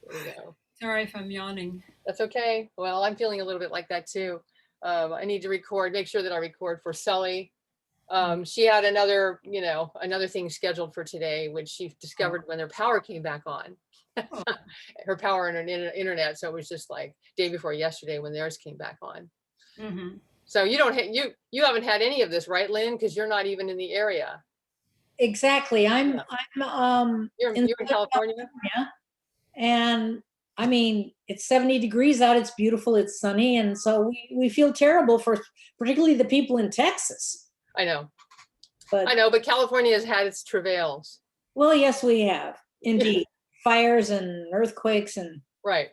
There we go. Sorry if I'm yawning. That's okay. Well, I'm feeling a little bit like that too. I need to record, make sure that I record for Sully. She had another, another thing scheduled for today, which she discovered when their power came back on. Oh. Her power and her internet. So it was just like day before yesterday when theirs came back on. Mm-hmm. So you don't you haven't had any of this, right, Lynn? Because you're not even in the area. Exactly. I'm You're in in California. California, and I mean it's 70 degrees out. It's beautiful. It's sunny, and so we feel terrible for particularly the people in Texas. I know, But but California has had its travails. well, yes, we have indeed fires and earthquakes and Right.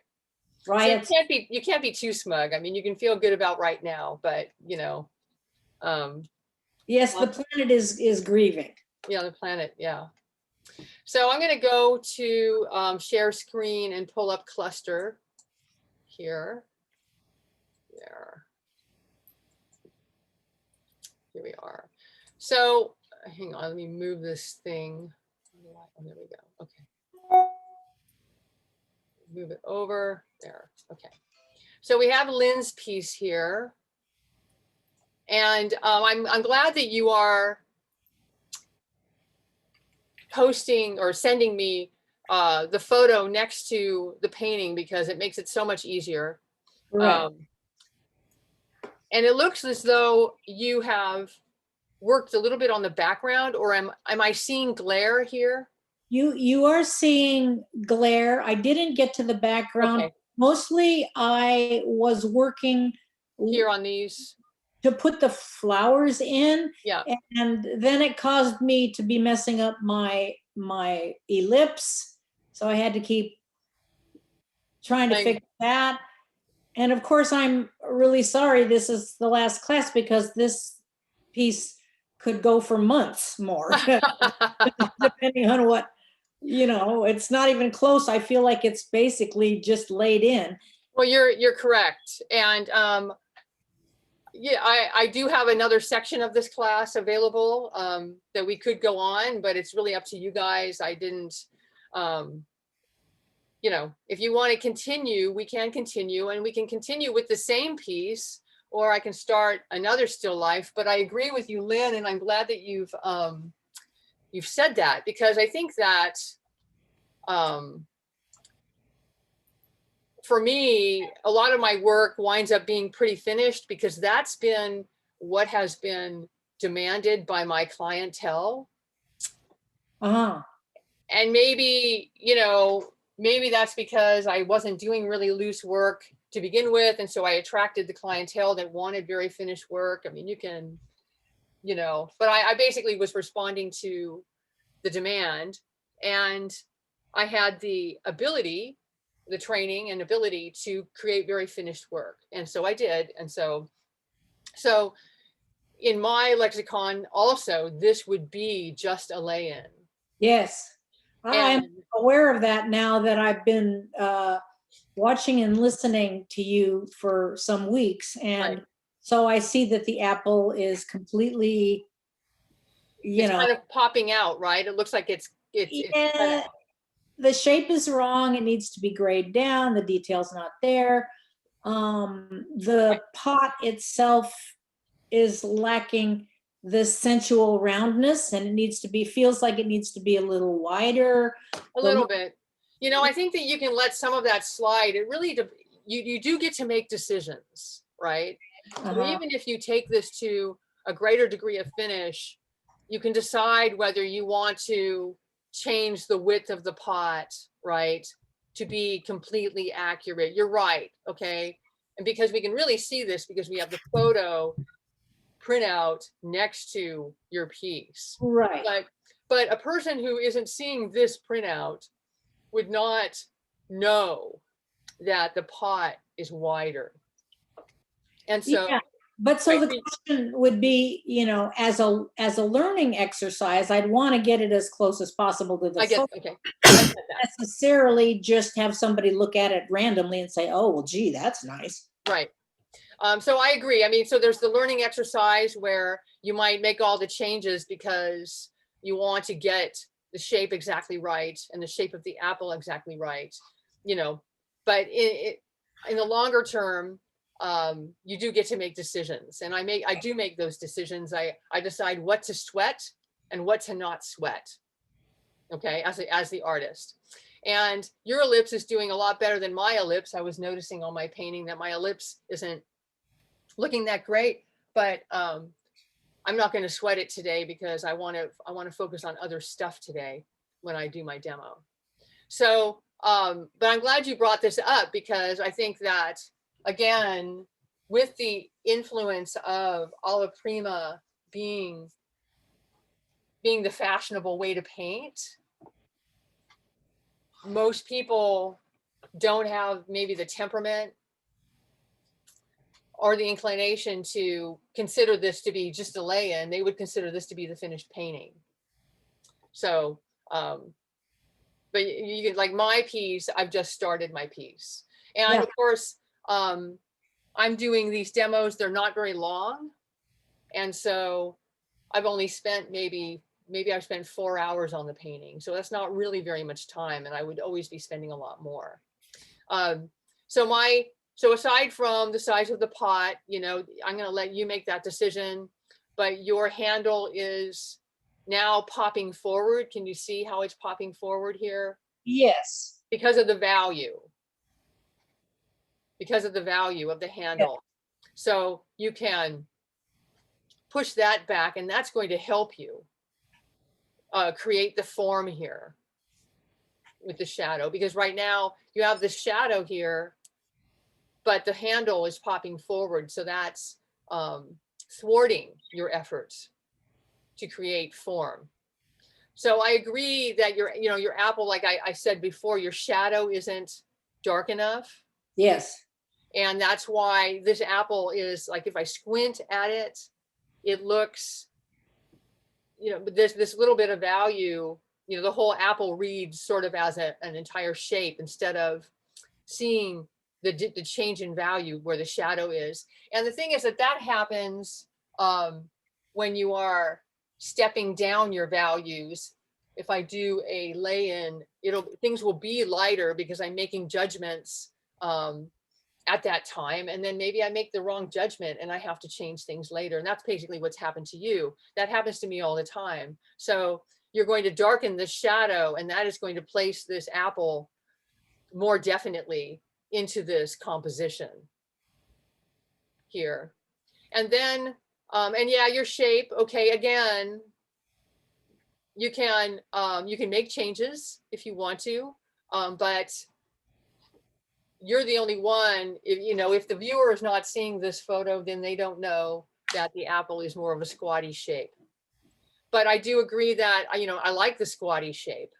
riots. So you can't be too smug. I mean, you can feel good about right now, but Yes, the planet is grieving. Yeah, the planet. Yeah. So I'm going to go to share screen and pull up cluster here. There. Here we are. So hang on, let me move this thing. Oh, there we go. Okay. Move it over there. Okay. So we have Lynn's piece here. And I'm glad that you are posting or sending me the photo next to the painting because it makes it so much easier. Right. And it looks as though you have worked a little bit on the background, or am I seeing glare here? You are seeing glare. I didn't get to the background. Okay. Mostly I was working Here on these. to put the flowers in. Yeah. And then it caused me to be messing up my ellipse. So I had to keep trying to fix that. And of course, I'm really sorry this is the last class because this piece could go for months more, depending on what, it's not even close. I feel like it's basically just laid in. Well, you're correct. And yeah, I do have another section of this class available that we could go on, but it's really up to you guys. I didn't, if you want to continue, we can continue, and we can continue with the same piece, or I can start another still life. But I agree with you, Lynn, and I'm glad that you've said that, because I think that for me, a lot of my work winds up being pretty finished because that's been what has been demanded by my clientele. Uh-huh. And maybe, maybe that's because I wasn't doing really loose work to begin with. And so I attracted the clientele that wanted very finished work. I mean, you can, but I basically was responding to the demand, and I had the ability, the training and ability to create very finished work. And so I did. And so in my lexicon also, this would be just a lay-in. Yes. I'm aware of that now that I've been watching and listening to you for some weeks. And right. So I see that the apple is completely, it's kind of popping out, right? It looks like it's yeah, the shape is wrong. It needs to be grayed down. The detail's not there. The pot itself is lacking the sensual roundness, and it needs to be, feels like it needs to be a little wider. A little bit. I think that you can let some of that slide. It really, you do get to make decisions, right? So even if you take this to a greater degree of finish, you can decide whether you want to change the width of the pot, right, to be completely accurate. You're right, okay? And because we can really see this because we have the photo printout next to your piece. Right. But a person who isn't seeing this printout would not know that the pot is wider. And so, yeah. But so the question would be, as a learning exercise, I'd want to get it as close as possible to the photo. Okay. Not necessarily just have somebody look at it randomly and say, oh, well, gee, that's nice. Right. So I agree. I mean, so there's the learning exercise where you might make all the changes because you want to get the shape exactly right and the shape of the apple exactly right. you know, but in the longer term, you do get to make decisions, and I do make those decisions. I decide what to sweat and what to not sweat. Okay, as the artist. And your ellipse is doing a lot better than my ellipse. I was noticing on my painting that my ellipse isn't looking that great, but I'm not going to sweat it today because I want to focus on other stuff today when I do my demo. So, but I'm glad you brought this up, because I think that, again, with the influence of alla prima being the fashionable way to paint, most people don't have maybe the temperament or the inclination to consider this to be just a lay-in. They would consider this to be the finished painting. So, but you can, like my piece, I've just started my piece. And Yeah. of course, I'm doing these demos, they're not very long. And so I've only spent maybe I've spent 4 hours on the painting. So that's not really very much time, and I would always be spending a lot more. So aside from the size of the pot, you know, I'm going to let you make that decision, but your handle is now popping forward. Can you see how it's popping forward here? Yes. Because of the value of the handle. So you can push that back, and that's going to help you create the form here with the shadow, because right now you have the shadow here, but the handle is popping forward. So that's thwarting your efforts to create form. So I agree that your apple, like I said before, your shadow isn't dark enough. Yes. And that's why this apple is, like, if I squint at it, it looks, but this little bit of value, the whole apple reads sort of as an entire shape, instead of seeing the change in value where the shadow is. And the thing is that happens when you are stepping down your values. If I do a lay-in, things will be lighter because I'm making judgments at that time, and then maybe I make the wrong judgment and I have to change things later. And that's basically what's happened to you. That happens to me all the time. So you're going to darken the shadow, and that is going to place this apple more definitely into this composition here. And then, and yeah, your shape, okay, again, you can make changes if you want to, but you're the only one. If the viewer is not seeing this photo, then they don't know that the apple is more of a squatty shape. But I do agree that, I like the squatty shape,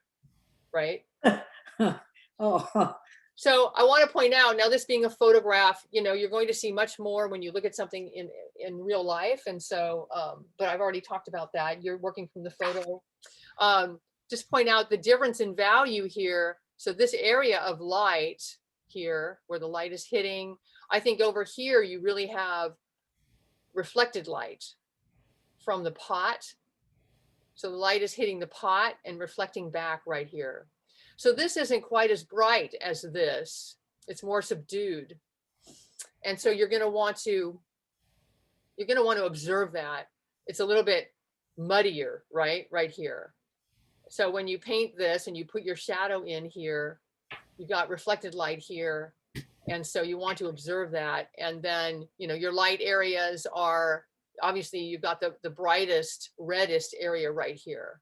right? Oh, So I want to point out, now this being a photograph, you're going to see much more when you look at something in real life. And so, but I've already talked about that. You're working from the photo. Just point out the difference in value here. So this area of light here, where the light is hitting, I think over here you really have reflected light from the pot. So the light is hitting the pot and reflecting back right here. So this isn't quite as bright as this. It's more subdued. And so you're going to want to observe that. It's a little bit muddier, right here. So when you paint this and you put your shadow in here, you got reflected light here. And so you want to observe that. And then, your light areas are, obviously you've got the brightest, reddest area right here.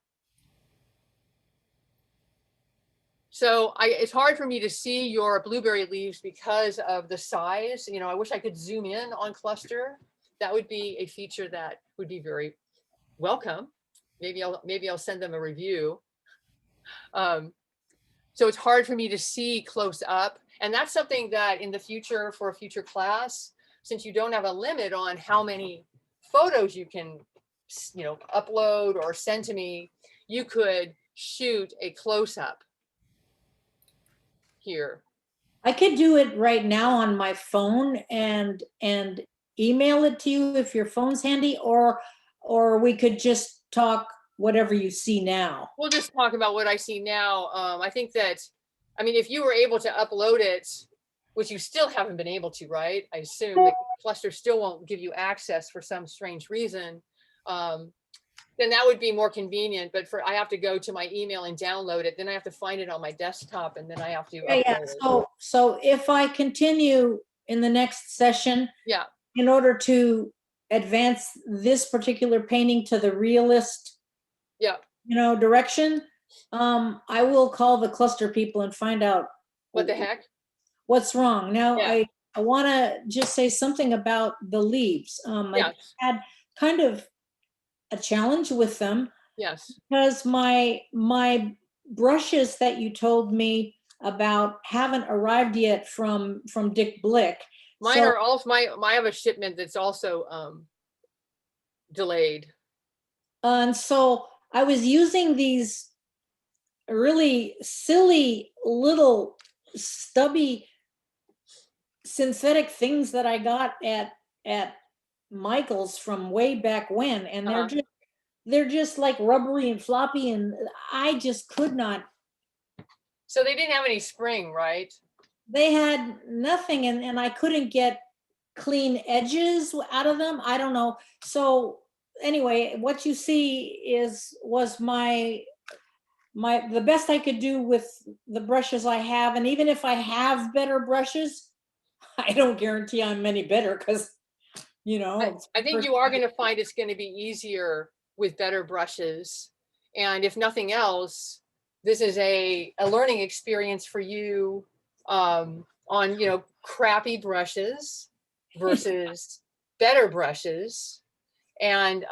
So it's hard for me to see your blueberry leaves because of the size. I wish I could zoom in on cluster. That would be a feature that would be very welcome. Maybe I'll send them a review. So it's hard for me to see close up. And that's something that in the future, for a future class, since you don't have a limit on how many photos you can, upload or send to me, you could shoot a close-up here. I could do it right now on my phone and email it to you if your phone's handy, or we could just talk whatever you see now. We'll just talk about what I see now. I think that I mean, if you were able to upload it, which you still haven't been able to, right? I assume the cluster still won't give you access for some strange reason. Then that would be more convenient, but I have to go to my email and download it. Then I have to find it on my desktop, and then I have to Yeah, upload it. so if I continue in the next session, Yeah, in order to advance this particular painting to the realist, yeah. direction, I will call the cluster people and find out What the heck? what's wrong. Now, Yeah. I want to just say something about the leaves. I Yes, had kind of a challenge with them yes. because my brushes that you told me about haven't arrived yet from Dick Blick. Mine So, are also I have a shipment that's also delayed. and so I was using these really silly little stubby synthetic things that I got at Michael's from way back when, and they're just like rubbery and floppy, and I just could not. So they didn't have any spring, right? They had nothing, and I couldn't get clean edges out of them. I don't know. So anyway, what you see was the best I could do with the brushes I have, and even if I have better brushes, I don't guarantee I'm any better because I think you are going to find it's going to be easier with better brushes. And if nothing else, this is a learning experience for you on, crappy brushes versus better brushes. And,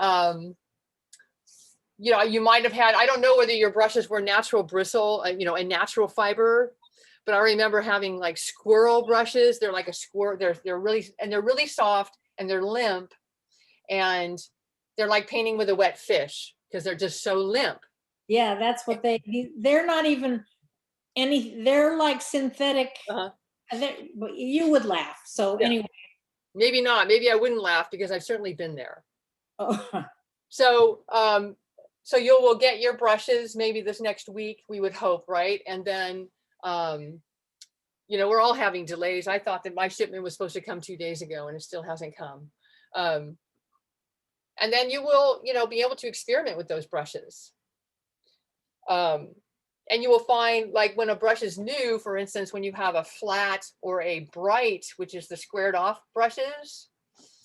you might have had, I don't know whether your brushes were natural bristle, a natural fiber, but I remember having like squirrel brushes. They're like a squirrel. They're really soft and they're limp, and they're like painting with a wet fish because they're just so limp. Yeah, that's what they're not even they're like synthetic. Uh-huh. But you would laugh. So Yeah. anyway. Maybe not. Maybe I wouldn't laugh because I've certainly been there. Oh. So, so will get your brushes maybe this next week, we would hope, right? And then, we're all having delays. I thought that my shipment was supposed to come 2 days ago and it still hasn't come. And then you will, be able to experiment with those brushes. And you will find, like, when a brush is new, for instance, when you have a flat or a bright, which is the squared off brushes.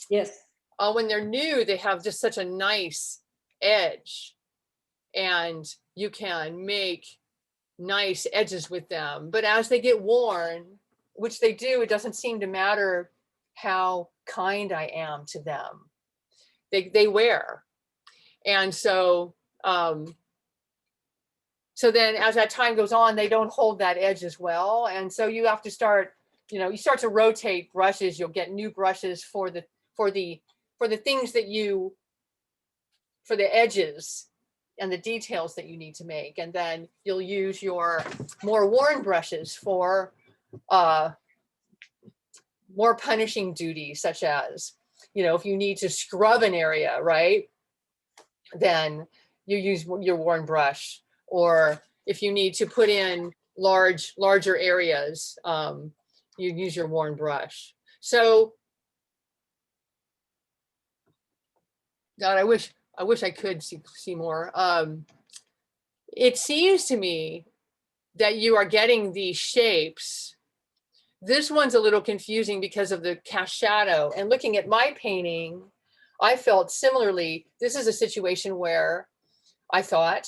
Yes. When they're new, they have just such a nice edge, and you can make nice edges with them. But as they get worn, which they do, it doesn't seem to matter how kind I am to them. They wear. And so, so then as that time goes on, they don't hold that edge as well. And so you have to start, you start to rotate brushes. You'll get new brushes for the things that for the edges and the details that you need to make. And then you'll use your more worn brushes for more punishing duties, such as, if you need to scrub an area, right? Then you use your worn brush. Or if you need to put in larger areas, you use your worn brush. So, God, I wish I could see more. It seems to me that you are getting these shapes. This one's a little confusing because of the cast shadow. And looking at my painting, I felt similarly. This is a situation where I thought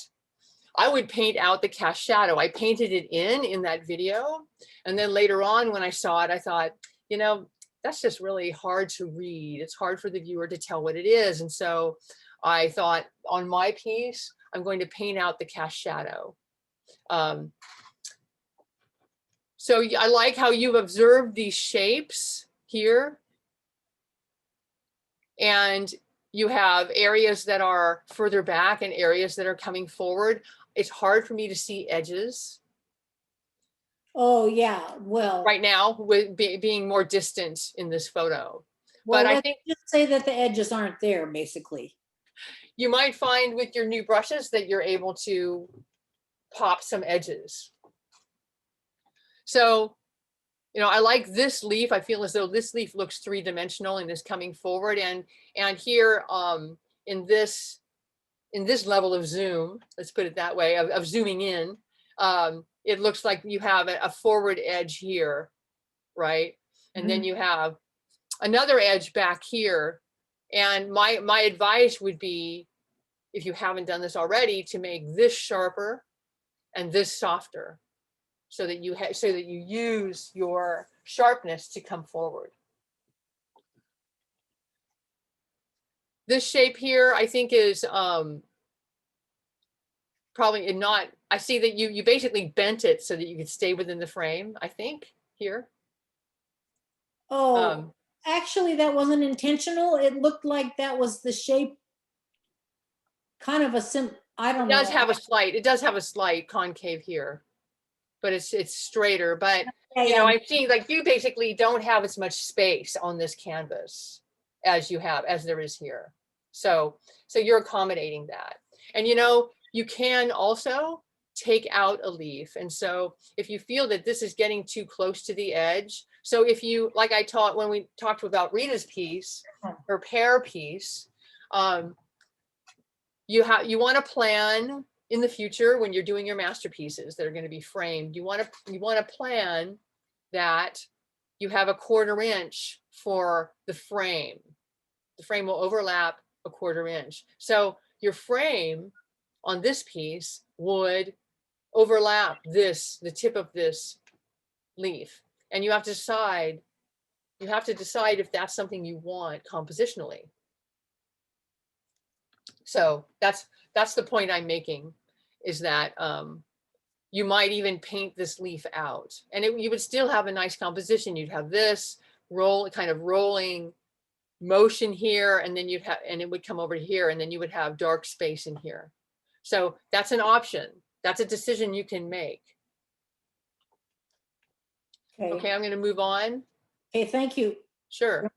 I would paint out the cast shadow. I painted it in that video. And then later on when I saw it, I thought, that's just really hard to read. It's hard for the viewer to tell what it is. And so I thought, on my piece, I'm going to paint out the cast shadow. So I like how you've observed these shapes here. And you have areas that are further back and areas that are coming forward. It's hard for me to see edges. Oh yeah, well. Right now, with being more distant in this photo. Well, But I let's think just say that the edges aren't there, basically. you might find with your new brushes that you're able to pop some edges. So, you know, I like this leaf. I feel as though this leaf looks three-dimensional and is coming forward. And here in this level of zoom, let's put it that way, of zooming in, it looks like you have a forward edge here, right? And then you have another edge back here. And my advice would be, if you haven't done this already, to make this sharper and this softer, so that you use your sharpness to come forward. This shape here, I think, is probably not. I see that you basically bent it so that you could stay within the frame, I think, here. Oh, actually, that wasn't intentional. It looked like that was the shape, kind of a I don't know. It does have a slight concave here, but it's straighter. But Yeah, you know, yeah. I'm seeing like you basically don't have as much space on this canvas as there is here. So you're accommodating that. And you know, you can also take out a leaf. And so if you feel that this is getting too close to the edge, so if you, like I taught when we talked about Rita's piece, her pear piece, you want to plan in the future when you're doing your masterpieces that are going to be framed. You want to plan that you have a 1/4 inch for the frame. The frame will overlap a 1/4 inch. So your frame on this piece would overlap the tip of this leaf. And you have to decide if that's something you want compositionally. So that's the point I'm making, is that you might even paint this leaf out, and you would still have a nice composition. You'd have this kind of rolling motion here, and then it would come over here, and then you would have dark space in here. So that's an option. That's a decision you can make. Okay, I'm going to move on. Okay, thank you. Sure.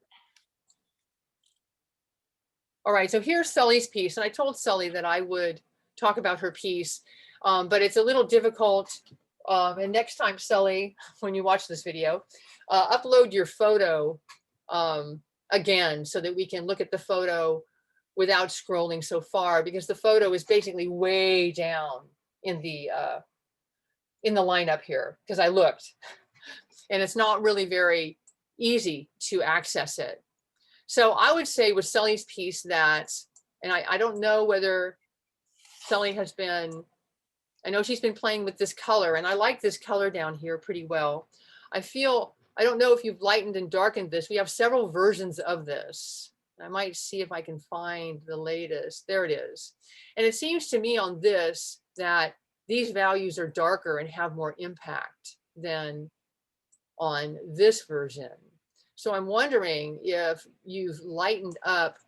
All right, so here's Sully's piece, and I told Sully that I would talk about her piece, but it's a little difficult. And next time, Sully, when you watch this video, upload your photo again, so that we can look at the photo without scrolling so far, because the photo is basically way down in the lineup here, because I looked, and it's not really very easy to access it. So I would say with Sully's piece that, and I don't know whether Sully has been, I know she's been playing with this color, and I like this color down here pretty well. I don't know if you've lightened and darkened this. We have several versions of this. I might see if I can find the latest. There it is. And it seems to me on this that these values are darker and have more impact than on this version. So I'm wondering if you've lightened up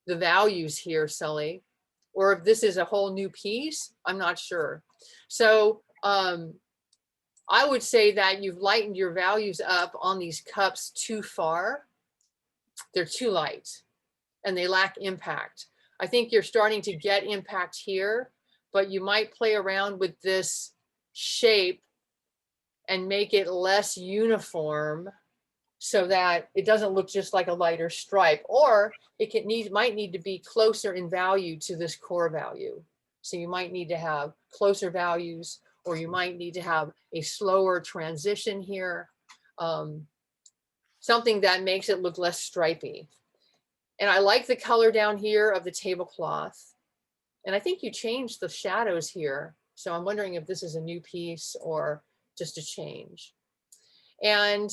the values here, Sully, or if this is a whole new piece. I'm not sure. So I would say that you've lightened your values up on these cups too far. They're too light and they lack impact. I think you're starting to get impact here, but you might play around with this shape and make it less uniform, so that it doesn't look just like a lighter stripe, or it might need to be closer in value to this core value. So you might need to have closer values, or you might need to have a slower transition here, something that makes it look less stripy. And I like the color down here of the tablecloth. And I think you changed the shadows here. So I'm wondering if this is a new piece or just a change. And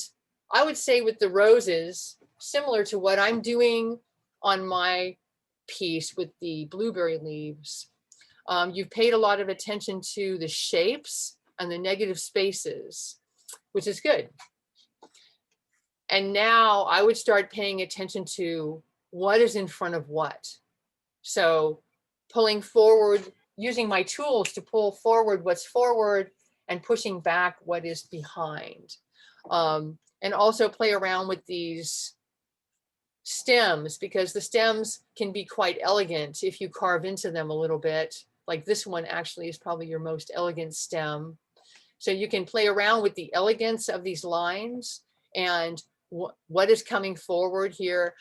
I would say with the roses, similar to what I'm doing on my piece with the blueberry leaves, you've paid a lot of attention to the shapes and the negative spaces, which is good. And now I would start paying attention to what is in front of what. So pulling forward, using my tools to pull forward what's forward and pushing back what is behind. And also play around with these stems, because the stems can be quite elegant if you carve into them a little bit. Like this one actually is probably your most elegant stem. So you can play around with the elegance of these lines and what is coming forward here.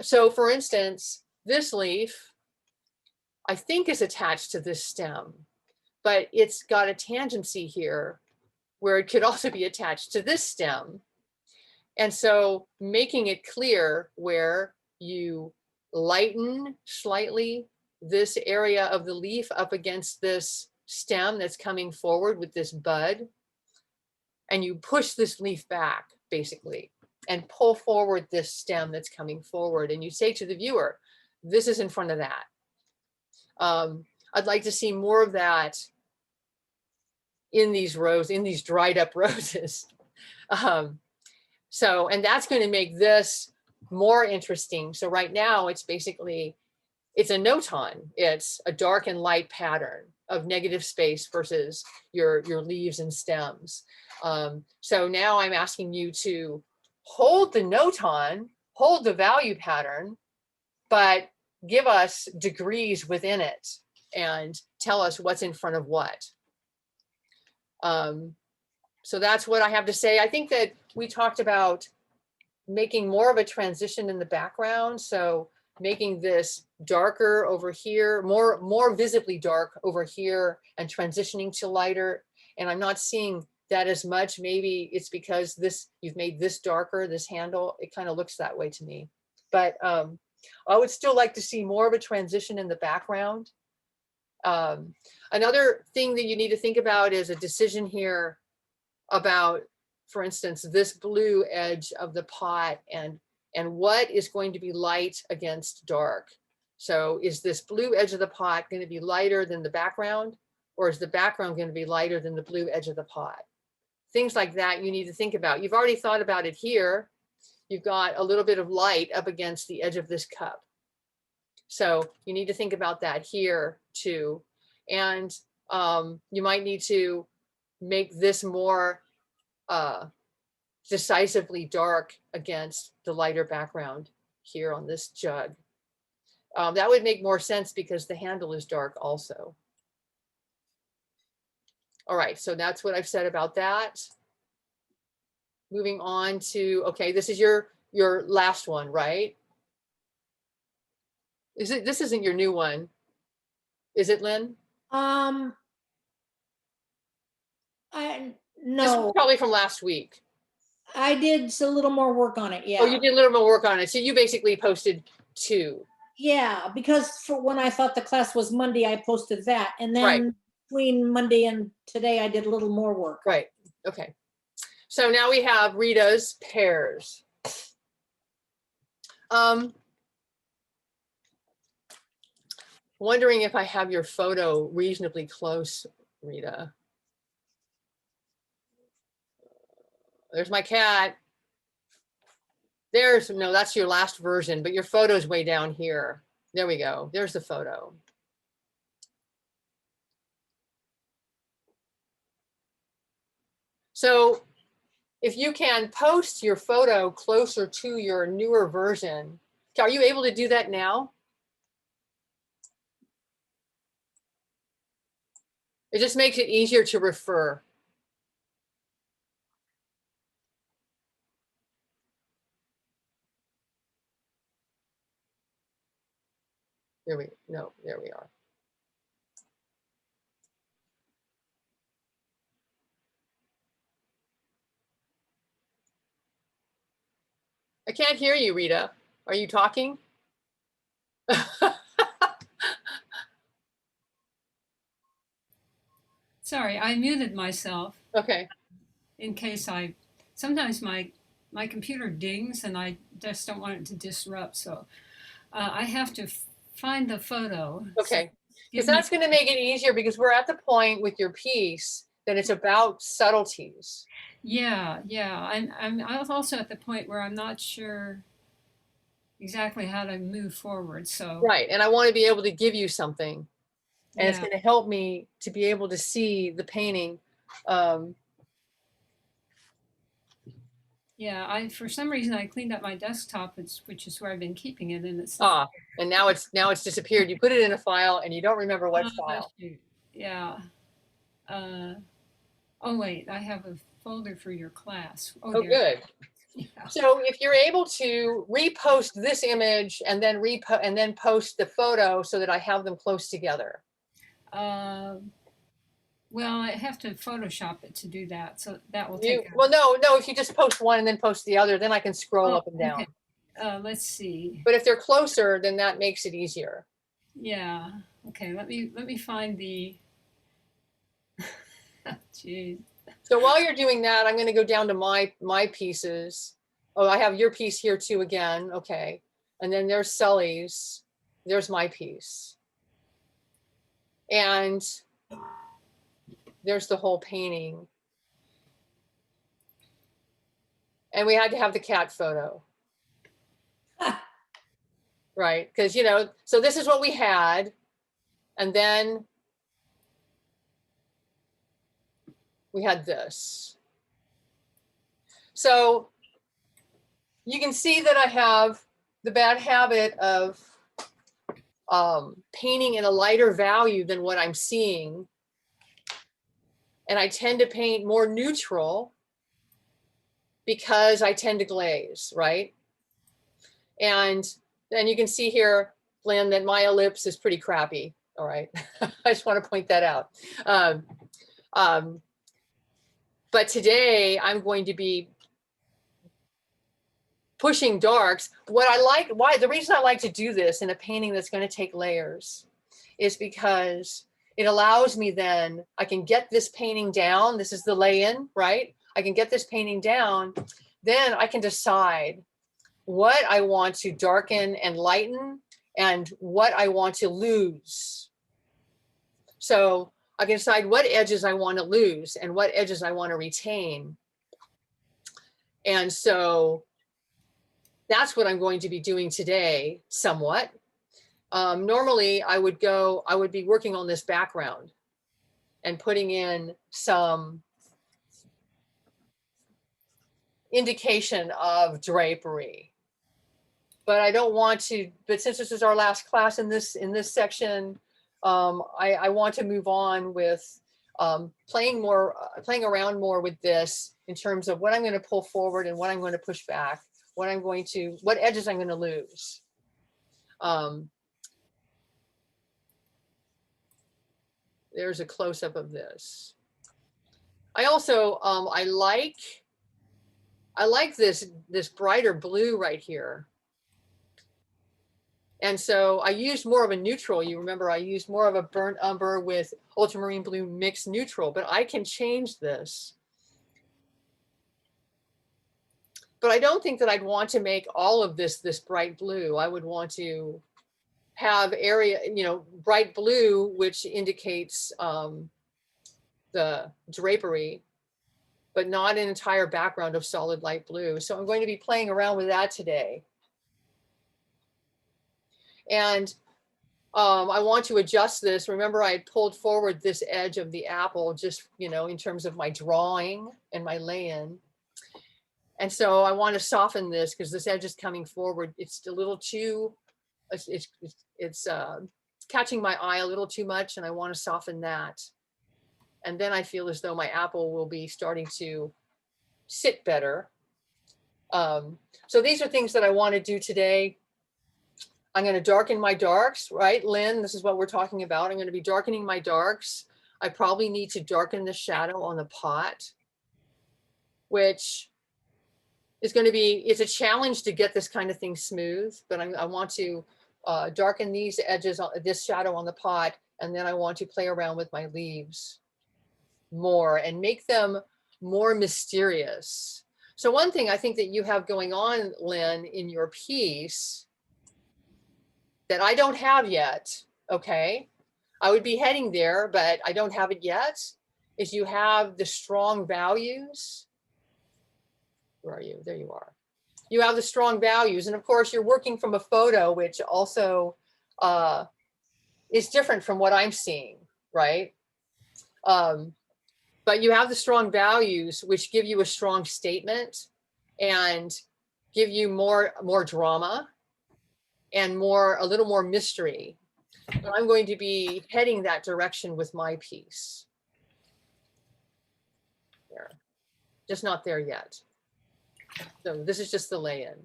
So for instance, this leaf, I think is attached to this stem, but it's got a tangency here where it could also be attached to this stem. And so making it clear where you lighten slightly this area of the leaf up against this stem that's coming forward with this bud, and you push this leaf back basically and pull forward this stem that's coming forward, and you say to the viewer, this is in front of that. I'd like to see more of that in these rows, in these dried up roses. So, and that's going to make this more interesting. So right now it's basically, it's a noton. It's a dark and light pattern of negative space versus your leaves and stems. So now I'm asking you to hold the noton, hold the value pattern, but give us degrees within it and tell us what's in front of what. So that's what I have to say. I think that we talked about making more of a transition in the background. So making this darker over here, more visibly dark over here, and transitioning to lighter. And I'm not seeing that as much. Maybe it's because this, you've made this darker, this handle, it kind of looks that way to me. But I would still like to see more of a transition in the background. Another thing that you need to think about is a decision here about, for instance, this blue edge of the pot and what is going to be light against dark. So is this blue edge of the pot going to be lighter than the background, or is the background going to be lighter than the blue edge of the pot? Things like that you need to think about. You've already thought about it here. You've got a little bit of light up against the edge of this cup. So you need to think about that here too. And you might need to make this more decisively dark against the lighter background here on this jug. That would make more sense because the handle is dark also. All right, so that's what I've said about that. Moving on to, okay, this is your last one, right? Is it, this isn't your new one, is it, Lynn? I This was no, probably from last week. I did a little more work on it. Yeah. Oh, you did a little more work on it. So you basically posted 2. Yeah, because for when I thought the class was Monday, I posted that. And then Right. between Monday and today, I did a little more work. Right. Okay. So now we have Rita's pairs. Wondering if I have your photo reasonably close, Rita. There's my cat. There's, no, that's your last version, but your photo's way down here. There we go. There's the photo. So if you can post your photo closer to your newer version, are you able to do that now? It just makes it easier to refer. There we are. I can't hear you, Rita. Are you talking? Sorry, I muted myself Okay. in case sometimes my computer dings and I just don't want it to disrupt. So I have to find the photo. Okay. Because Give me- that's going to make it easier, because we're at the point with your piece that it's about subtleties. Yeah. I'm also at the point where I'm not sure exactly how to move forward. So Right. And I want to be able to give you something. And it's yeah. going to help me to be able to see the painting. Yeah, for some reason I cleaned up my desktop, which is where I've been keeping it, and it's And now it's disappeared. You put it in a file and you don't remember what file. shoot. Yeah. Oh, wait, I have a folder for your class. Oh, there. good. Yeah. So if you're able to repost this image and then post the photo so that I have them close together. Well, I have to Photoshop it to do that, so that will You, take. well, no, if you just post one and then post the other, then I can scroll up and down. Okay. Let's see. But if they're closer, then that makes it easier. Yeah. Okay. Let me find the. Jeez. So while you're doing that, I'm going to go down to my pieces. Oh, I have your piece here too again. Okay. And then there's Sully's. There's my piece. And there's the whole painting. And we had to have the cat photo. Right? Because, you know, so this is what we had. And then we had this. So you can see that I have the bad habit of painting in a lighter value than what I'm seeing. And I tend to paint more neutral because I tend to glaze, right? And then you can see here, Lynn, that my ellipse is pretty crappy. All right. I just want to point that out. But today I'm going to be pushing darks. The reason I like to do this in a painting that's going to take layers is because it allows me then, I can get this painting down. This is the lay-in, right? I can get this painting down. Then I can decide what I want to darken and lighten and what I want to lose. So I can decide what edges I want to lose and what edges I want to retain. And so that's what I'm going to be doing today somewhat. Normally I would be working on this background and putting in some indication of drapery. But I don't want to, but since this is our last class in this section, I want to move on with playing around more with this in terms of what I'm going to pull forward and what I'm going to push back, what edges I'm going to lose. There's a close-up of this. I also, I like this brighter blue right here. And so I used more of a neutral. You remember I used more of a burnt umber with ultramarine blue mixed neutral, but I can change this. But I don't think that I'd want to make all of this bright blue. I would want to have area, bright blue, which indicates the drapery, but not an entire background of solid light blue. So I'm going to be playing around with that today. And I want to adjust this. Remember, I pulled forward this edge of the apple just, in terms of my drawing and my lay-in. And so I want to soften this because this edge is coming forward. It's a little too, it's catching my eye a little too much, and I want to soften that. And then I feel as though my apple will be starting to sit better. So these are things that I want to do today. I'm going to darken my darks, right, Lynn? This is what we're talking about. I'm going to be darkening my darks. I probably need to darken the shadow on the pot, which is going to be, it's a challenge to get this kind of thing smooth, but I want to darken these edges, this shadow on the pot, and then I want to play around with my leaves more and make them more mysterious. So one thing I think that you have going on, Lynn, in your piece that I don't have yet, okay? I would be heading there, but I don't have it yet, is you have the strong values. Where are you? There you are. You have the strong values. And of course, you're working from a photo, which also is different from what I'm seeing, right? But you have the strong values, which give you a strong statement and give you more drama and a little more mystery. And I'm going to be heading that direction with my piece. just not there yet. So this is just the lay-in.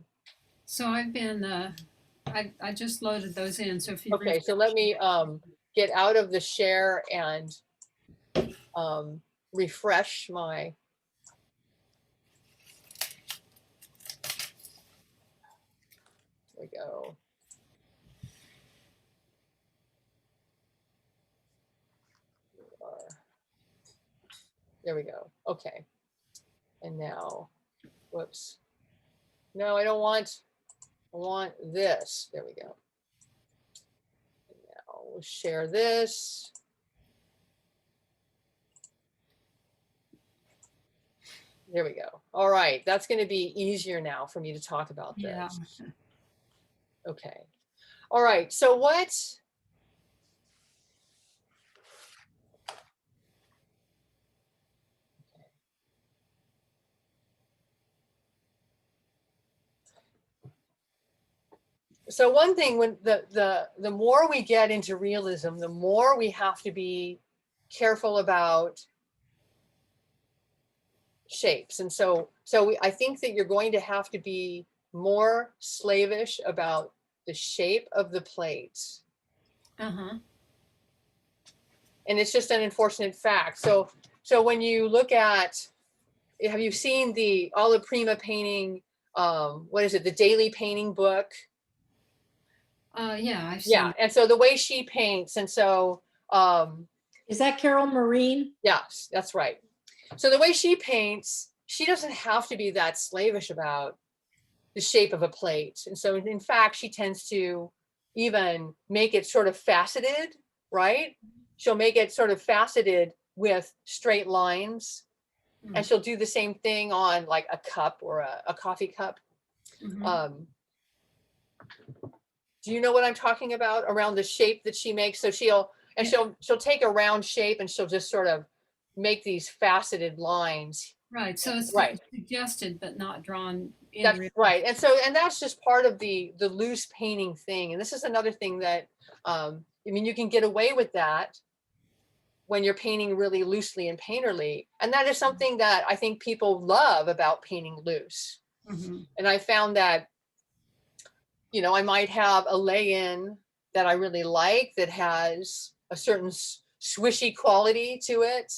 So I've been, I just loaded those in. So if you Okay, so let me get out of the share and refresh my. There we go. There we go. Okay. And now, whoops. No, I don't want, I want this. There we go. And now we'll share this. There we go. All right. That's going to be easier now for me to talk about this. Yeah. Okay. All right. So what? So one thing, when the more we get into realism, the more we have to be careful about shapes. And I think that you're going to have to be more slavish about the shape of the plates. Uh-huh. And it's just an unfortunate fact. So when you look at, have you seen the Alla Prima painting, what is it, the daily painting book? Yeah, I've seen. Yeah, and so the way she paints, and so Is that Carol Marine? yes, that's right. So the way she paints, she doesn't have to be that slavish about the shape of a plate. And so in fact, she tends to even make it sort of faceted, right? She'll make it sort of faceted with straight lines. And she'll do the same thing on like a cup or a coffee cup. Mhm. Do you know what I'm talking about around the shape that she makes? So she'll take a round shape and she'll just sort of make these faceted lines. Right. So it's right. suggested but not drawn in. That's right. And that's just part of the loose painting thing. And this is another thing that I mean, you can get away with that when you're painting really loosely and painterly. And that is something that I think people love about painting loose. Mm-hmm. And I found that, you know, I might have a lay-in that I really like that has a certain swishy quality to it.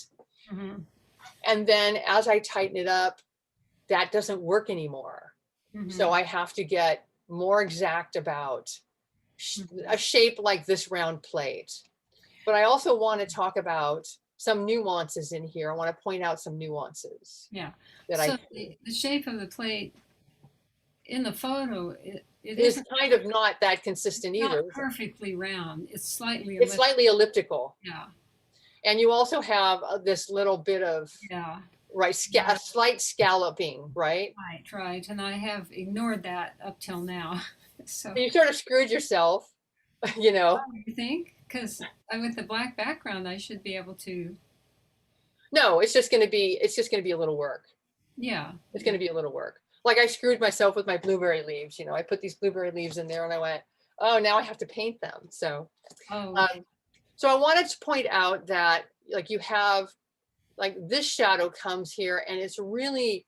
Mm-hmm. And then as I tighten it up, that doesn't work anymore. Mm-hmm. So I have to get more exact about a shape like this round plate. But I also want to talk about some nuances in here. I want to point out some nuances. Yeah. That so the shape of the plate in the photo, it is kind of not that consistent either. Not perfectly round. It's slightly elliptical. It's slightly elliptical. Yeah. And you also have this little bit of right, a slight scalloping, right? Right. And I have ignored that up till now. So you sort of screwed yourself, you know. You think? Because with the black background, I should be able to. No, it's just going to be a little work. Yeah. It's going to be a little work. Like I screwed myself with my blueberry leaves. You know, I put these blueberry leaves in there and I went, oh, now I have to paint them. So, so I wanted to point out that like you have, like this shadow comes here and it's really,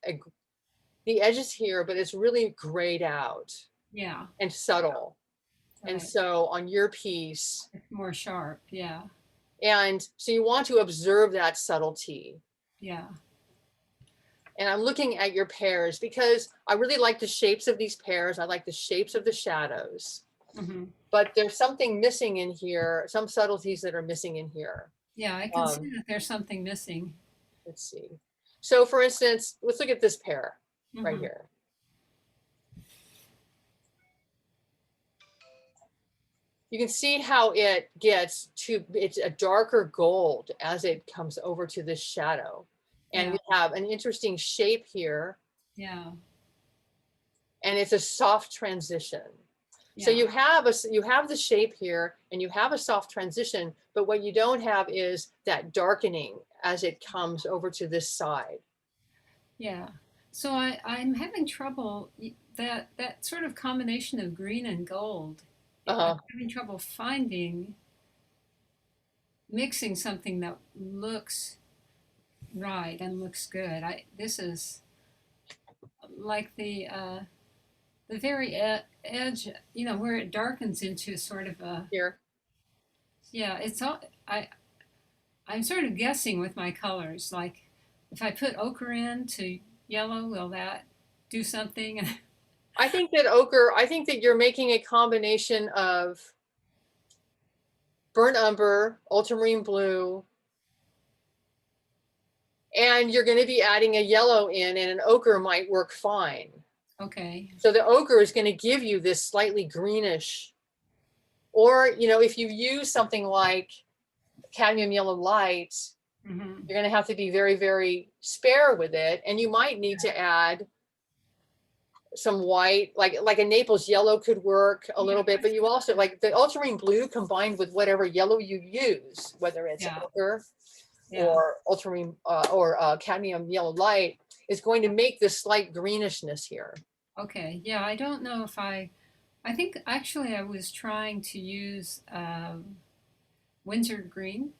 the edges here, but it's really grayed out. Yeah. And subtle. Right. And so on your piece. It's more sharp, yeah. And so you want to observe that subtlety. Yeah. And I'm looking at your pears because I really like the shapes of these pears. I like the shapes of the shadows. Mm-hmm. But there's something missing in here, some subtleties that are missing in here. Yeah, I can see that there's something missing. Let's see. So for instance, let's look at this pear right here. You can see how it gets to, it's a darker gold as it comes over to this shadow. And we have an interesting shape here. Yeah. And it's a soft transition. Yeah. So you have the shape here and you have a soft transition, but what you don't have is that darkening as it comes over to this side. Yeah. So I'm having trouble, that sort of combination of green and gold. I'm having trouble mixing something that looks right and looks good. This is like the very edge, where it darkens into sort of a, Here. yeah, it's all, I'm sort of guessing with my colors. Like if I put ochre into yellow, will that do something? I think that ochre, I think that you're making a combination of burnt umber, ultramarine blue, and you're going to be adding a yellow in, and an ochre might work fine. Okay. So the ochre is going to give you this slightly greenish, or, if you use something like cadmium yellow light, Mm-hmm. you're going to have to be very, very spare with it. And you might need to add some white, like a Naples yellow could work a little bit, but you also like the ultramarine blue combined with whatever yellow you use, whether it's Yeah. ochre Yeah. or ultramarine or cadmium yellow light, is going to make this slight greenishness here. Okay. Yeah. I don't know if I think actually I was trying to use Windsor green.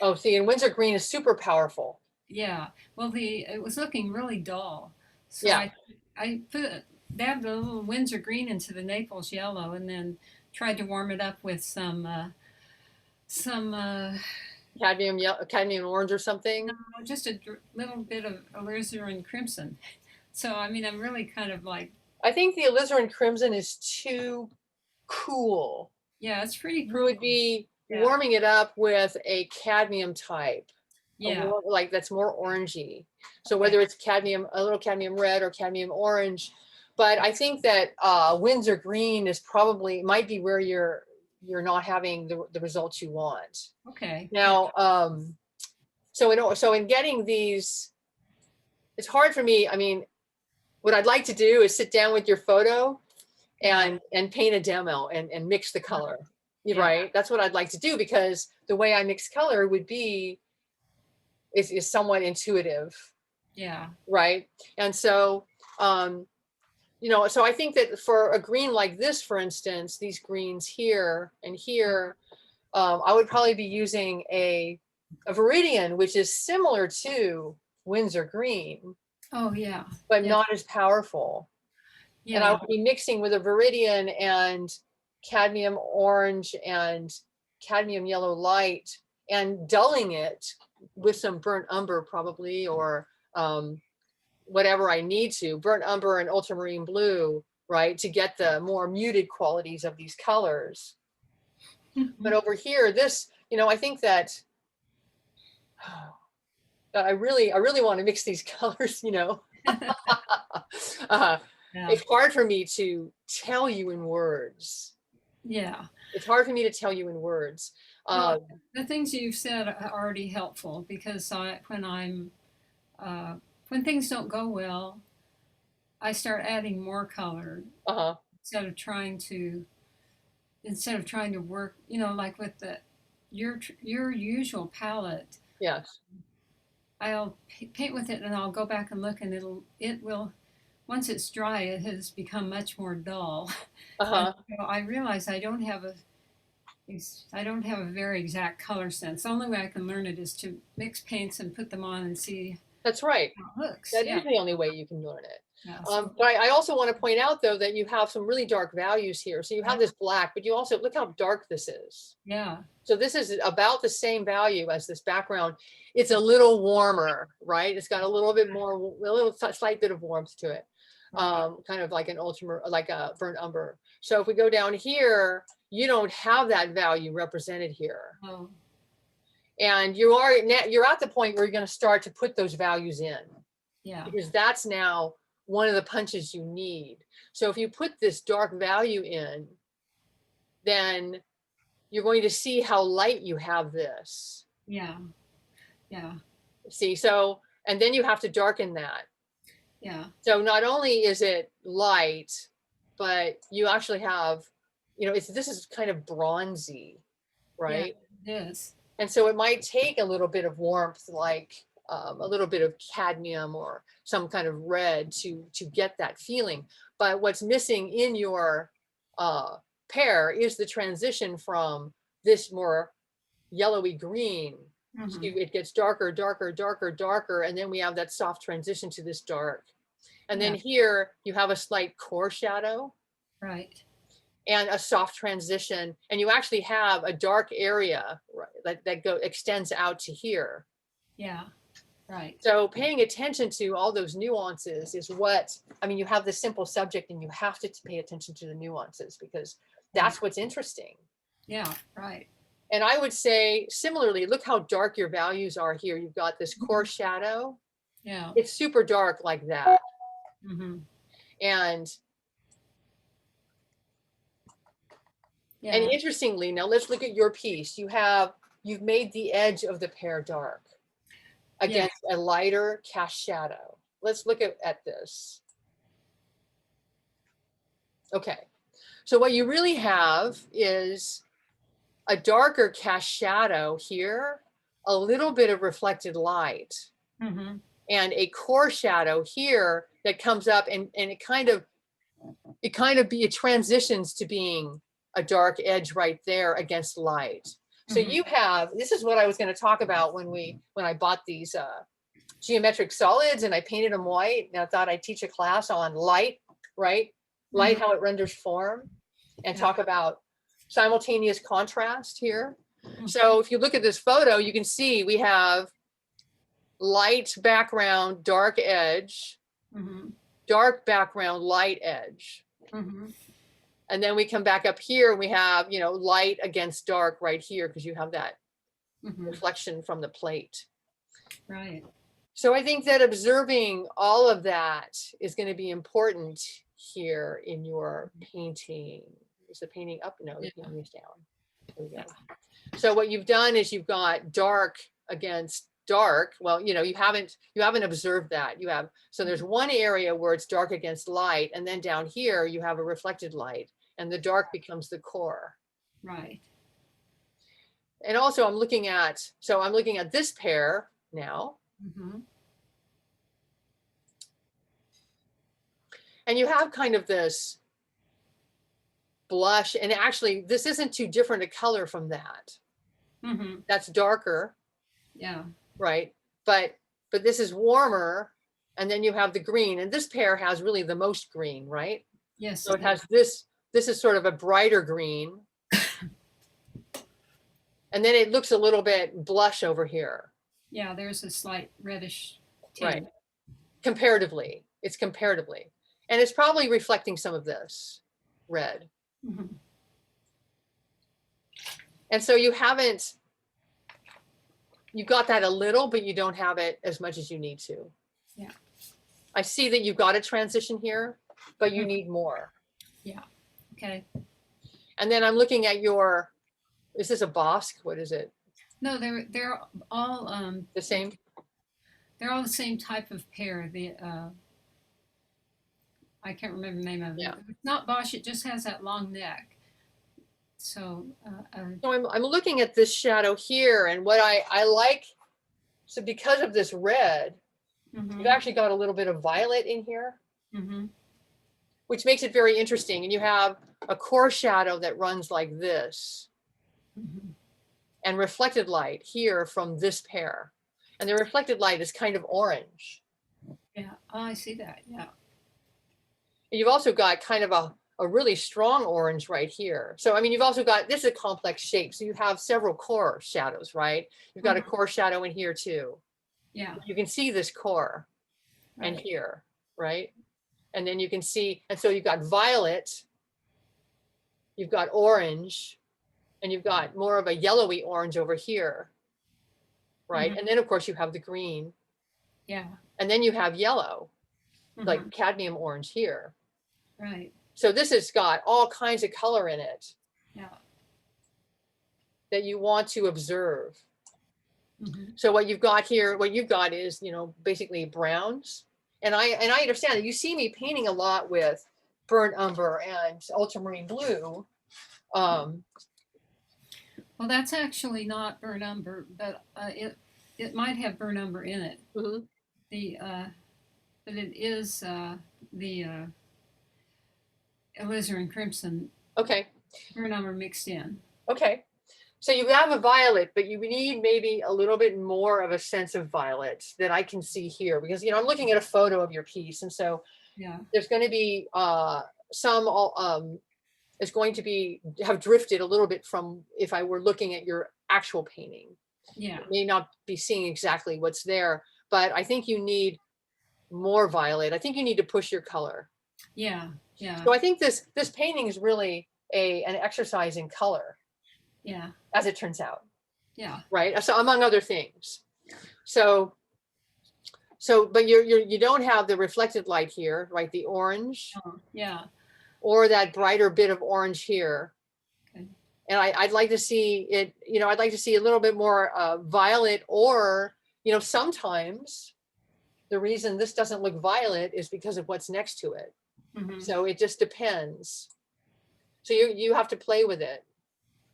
Oh, see, and Windsor green is super powerful. Yeah. Well, it was looking really dull, so Yeah. I dabbed a little Windsor green into the Naples yellow, and then tried to warm it up with some Cadmium yellow, cadmium orange or something. no, just a little bit of alizarin crimson. So I mean, I'm really kind of like, I think the alizarin crimson is too cool. yeah, it's pretty You cool. would be Yeah. warming it up with a cadmium type. Yeah. Like that's more orangey. So Okay. whether it's cadmium, a little cadmium red or cadmium orange, but I think that Windsor green is probably might be where you're not having the results you want. Okay. Now, so in getting these, it's hard for me. I mean, what I'd like to do is sit down with your photo and paint a demo and mix the color. Yeah. Right? That's what I'd like to do, because the way I mix color would be is somewhat intuitive. Yeah. Right? And so so I think that for a green like this, for instance, these greens here and here, I would probably be using a Viridian, which is similar to Windsor green, Oh yeah. but Yeah. not as powerful. Yeah. And I would be mixing with a Viridian and cadmium orange and cadmium yellow light and dulling it with some burnt umber probably, or whatever I need to, burnt umber and ultramarine blue, right, to get the more muted qualities of these colors. But over here, this, I think that I really want to mix these colors, Yeah. It's hard for me to tell you in words. Yeah. It's hard for me to tell you in words. Well, the things you've said are already helpful, because when things don't go well, I start adding more color instead of trying to work, like with your usual palette. Yes. I'll paint with it, and I'll go back and look, and it will, once it's dry, it has become much more dull. And so I realize I don't have a very exact color sense. The only way I can learn it is to mix paints and put them on and see That's right. how it looks. That is the only way you can learn it. Yeah, but I also want to point out, though, that you have some really dark values here. So you have this black, but you also, look how dark this is. yeah. So this is about the same value as this background. It's a little warmer, right? It's got a little bit more, a little slight bit of warmth to it. Kind of like like a burnt umber. So if we go down here, you don't have that value represented here. Oh. And you're at the point where you're going to start to put those values in. Yeah. Because that's now one of the punches you need. So if you put this dark value in, then you're going to see how light you have this. Yeah. Yeah. See, so, and then you have to darken that. Yeah. So not only is it light, but you actually have, this is kind of bronzy, right? Yeah, it is. And so it might take a little bit of warmth, like a little bit of cadmium or some kind of red to get that feeling. But what's missing in your pear is the transition from this more yellowy green So it gets darker, darker, darker, darker, and then we have that soft transition to this dark. And then here you have a slight core shadow. Right. And a soft transition, and you actually have a dark area, right, that extends out to here. Yeah, right. So paying attention to all those nuances is what, I mean, you have the simple subject and you have to pay attention to the nuances because that's what's interesting. Yeah, right. And I would say similarly, look how dark your values are here. You've got this core shadow. Yeah. It's super dark like that. And yeah. And interestingly, now let's look at your piece. You've made the edge of the pear dark against a lighter cast shadow. Let's look at this. Okay, so what you really have is a darker cast shadow here, a little bit of reflected light, and a core shadow here that comes up and it transitions to being a dark edge right there against light. So you have, this is what I was going to talk about when I bought these geometric solids and I painted them white. And I thought I'd teach a class on light, right? Light, how it renders form, and talk about simultaneous contrast here. So if you look at this photo, you can see we have light background, dark edge, dark background, light edge. And then we come back up here and we have, you know, light against dark right here because you have that reflection from the plate. Right. So I think that observing all of that is going to be important here in your painting. Is the painting up? No, the painting is down. There we go. So what you've done is you've got dark against dark. Well, you know, you haven't observed that. You have, so there's one area where it's dark against light, and then down here you have a reflected light, and the dark becomes the core. Right. And also I'm looking at this pair now. And you have kind of this blush, and actually this isn't too different a color from that. That's darker. Yeah. Right. But this is warmer, and then you have the green, and this pair has really the most green, right? Yes. So it has this is sort of a brighter green. And then it looks a little bit blush over here. Yeah, there's a slight reddish tint. Right. Comparatively. It's comparatively. And it's probably reflecting some of this red. And so you've got that a little, but you don't have it as much as you need to. Yeah. I see that you've got a transition here, but you need more. Yeah. Okay. And then I'm looking at is this a Bosque? What is it? No, they're all The same? They're all the same type of pear. I can't remember the name of it. It's not Bosch, it just has that long neck. So I'm looking at this shadow here, and what I like, so because of this red, you've actually got a little bit of violet in here, which makes it very interesting. And you have a core shadow that runs like this, and reflected light here from this pair. And the reflected light is kind of orange. Yeah, oh, I see that, yeah. And you've also got kind of a really strong orange right here. So, I mean, you've also got, this is a complex shape. So you have several core shadows, right? You've got a core shadow in here too. Yeah. You can see this core and here, right? And then you can see, and so you've got violet, you've got orange, and you've got more of a yellowy orange over here, right? And then of course you have the green. Yeah. And then you have yellow, like cadmium orange here. Right. So this has got all kinds of color in it. Yeah. That you want to observe. So what you've got here, is, you know, basically browns. And I understand that you see me painting a lot with burnt umber and ultramarine blue. Well, that's actually not burnt umber, but it might have burnt umber in it. But it is the alizarin crimson. Okay. Burnt umber mixed in. Okay. So you have a violet, but you need maybe a little bit more of a sense of violet that I can see here, because, you know, I'm looking at a photo of your piece. And so Yeah. there's going to be some, it's going to be, have drifted a little bit from if I were looking at your actual painting. Yeah. You may not be seeing exactly what's there, but I think you need more violet. I think you need to push your color. Yeah. Yeah. So I think this painting is really an exercise in color. Yeah. As it turns out. Yeah. Right. So among other things. So but you don't have the reflected light here, right? The orange. Oh, yeah. Or that brighter bit of orange here. Okay. And I'd like to see it, you know, I'd like to see a little bit more violet, or, you know, sometimes the reason this doesn't look violet is because of what's next to it. Mm-hmm. So it just depends. So you have to play with it.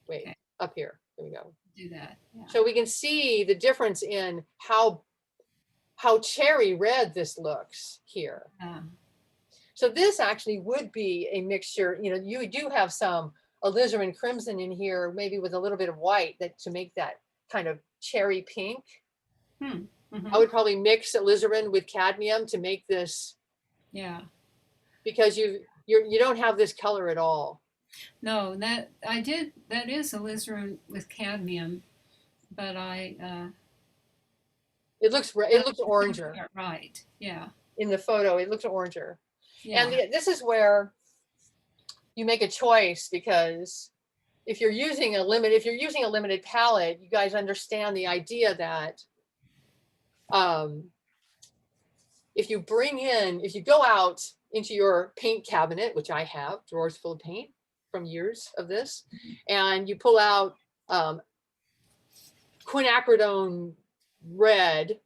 Wait, okay. Up here. There we go. Do that. Yeah. So we can see the difference in how cherry red this looks here. Yeah. So this actually would be a mixture. You know, you do have some alizarin crimson in here, maybe with a little bit of white, that to make that kind of cherry pink. Mm-hmm. I would probably mix alizarin with cadmium to make this. Yeah. Because you don't have this color at all. No, that is alizarin with cadmium, but it looks oranger. Right. Yeah. In the photo, it looks oranger. Yeah. And this is where you make a choice, because if you're using a limited palette, you guys understand the idea that if you go out into your paint cabinet, which I have drawers full of paint from years of this, and you pull out quinacridone red,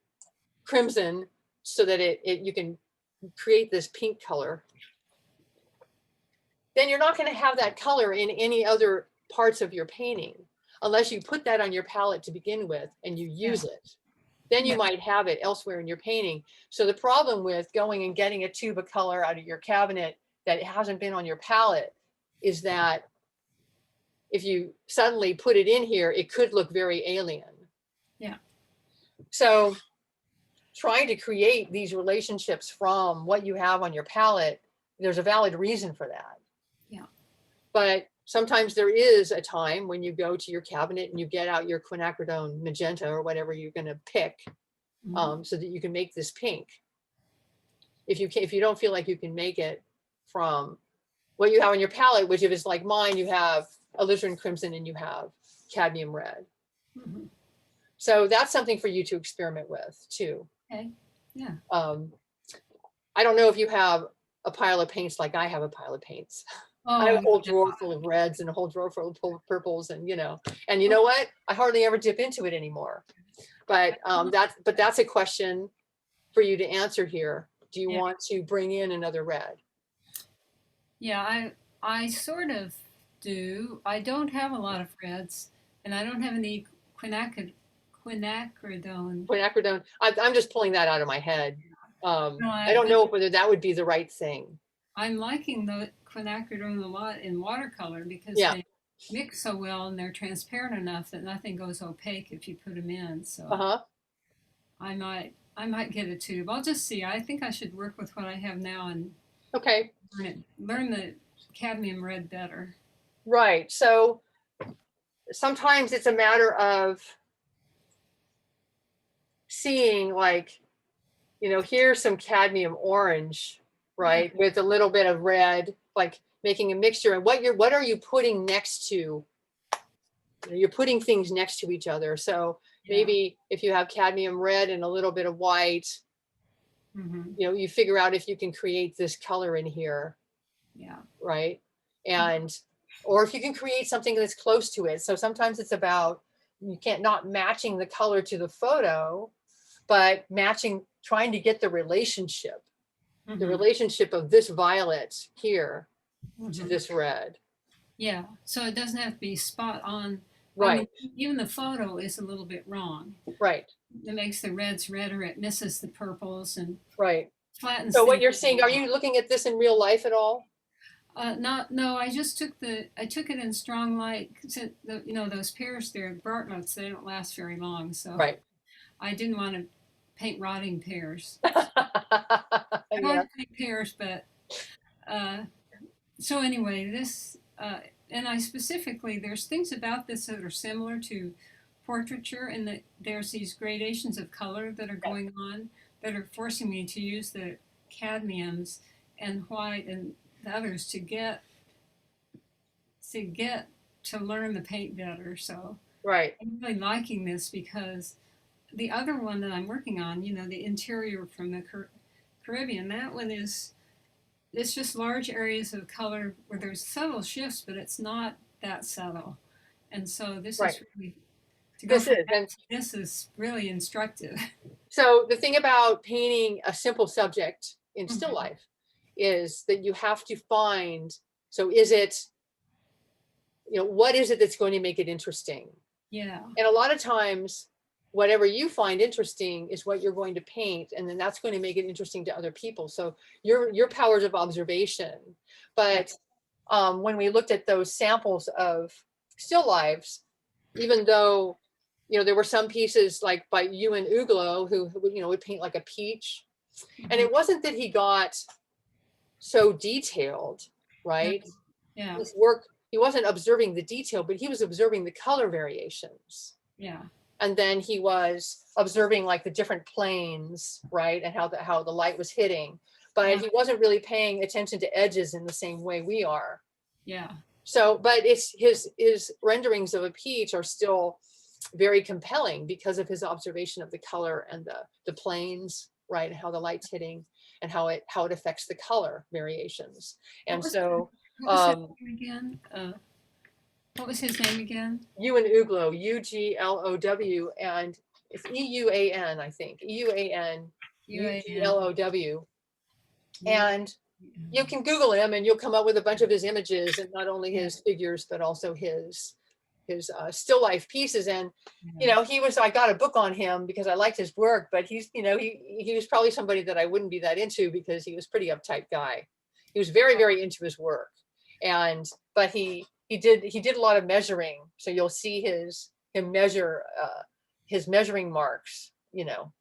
crimson, so that you can create this pink color, then you're not going to have that color in any other parts of your painting unless you put that on your palette to begin with and you use it. Then you might have it elsewhere in your painting. So the problem with going and getting a tube of color out of your cabinet that hasn't been on your palette is that if you suddenly put it in here, it could look very alien. Yeah. So trying to create these relationships from what you have on your palette, there's a valid reason for that. Yeah. But sometimes there is a time when you go to your cabinet and you get out your quinacridone magenta or whatever you're going to pick, so that you can make this pink. If you don't feel like you can make it from what you have on your palette, which if it's like mine, you have alizarin crimson and you have cadmium red. Mm-hmm. So that's something for you to experiment with too. Okay. Yeah. I don't know if you have a pile of paints like I have a pile of paints. Oh, I have a whole drawer full of reds and a whole drawer full of purples, and you know what? I hardly ever dip into it anymore. But that's a question for you to answer here. Do you want to bring in another red? Yeah, I sort of do. I don't have a lot of reds, and I don't have any quinacridone. Quinacridone. I'm just pulling that out of my head. No, I don't know whether that would be the right thing. I'm liking the quinacridone a lot in watercolor because they mix so well and they're transparent enough that nothing goes opaque if you put them in. So I might get a tube. I'll just see. I think I should work with what I have now and learn the cadmium red better. Right. So sometimes it's a matter of seeing, like, here's some cadmium orange, right, with a little bit of red, like making a mixture. And what are you putting next to? You're putting things next to each other. So maybe if you have cadmium red and a little bit of white, you figure out if you can create this color in here. Yeah. Right. And or if you can create something that's close to it. So sometimes it's about not matching the color to the photo, but trying to get the relationship of this violet here to this red. Yeah. So it doesn't have to be spot on. Right. I mean, even the photo is a little bit wrong. Right. It makes the reds redder. It misses the purples and right. Flattens. So what you're seeing, are you looking at this in real life at all? No, I just took I took it in strong light. Those pears there, Bartlett's, they don't last very long. So Right. I didn't want to paint rotting pears. I Yeah. want to paint pears, but so anyway, and I specifically, there's things about this that are similar to portraiture, and that there's these gradations of color that are going on that are forcing me to use the cadmiums and white and the others to learn the paint better. So Right. I'm really liking this because the other one that I'm working on, the interior from the Caribbean, that one it's just large areas of color where there's subtle shifts, but it's not that subtle. And so this Right. is really this is really instructive. So the thing about painting a simple subject in still life is that you have to find, so is it, what is it that's going to make it interesting? Yeah. And a lot of times, whatever you find interesting is what you're going to paint, and then that's going to make it interesting to other people. So your powers of observation. But when we looked at those samples of still lives, even though there were some pieces like by Joanne Mehl who would paint like a peach, and it wasn't that he got so detailed, right? Yeah. His work, he wasn't observing the detail, but he was observing the color variations. Yeah. And then he was observing like the different planes, right? And how the light was hitting, but he wasn't really paying attention to edges in the same way we are. Yeah. So, but it's his renderings of a peach are still very compelling because of his observation of the color and the planes, right? And how the light's hitting and how it affects the color variations. And so, what was his name again? Joanne Mehl, Uglow, and it's EUAN, I think. EUAN, Uglow. And you can Google him and you'll come up with a bunch of his images, and not only his figures, but also his still life pieces. And I got a book on him because I liked his work, but he was probably somebody that I wouldn't be that into because he was a pretty uptight guy. He was very, very into his work, but he did a lot of measuring. So you'll see him measure his measuring marks,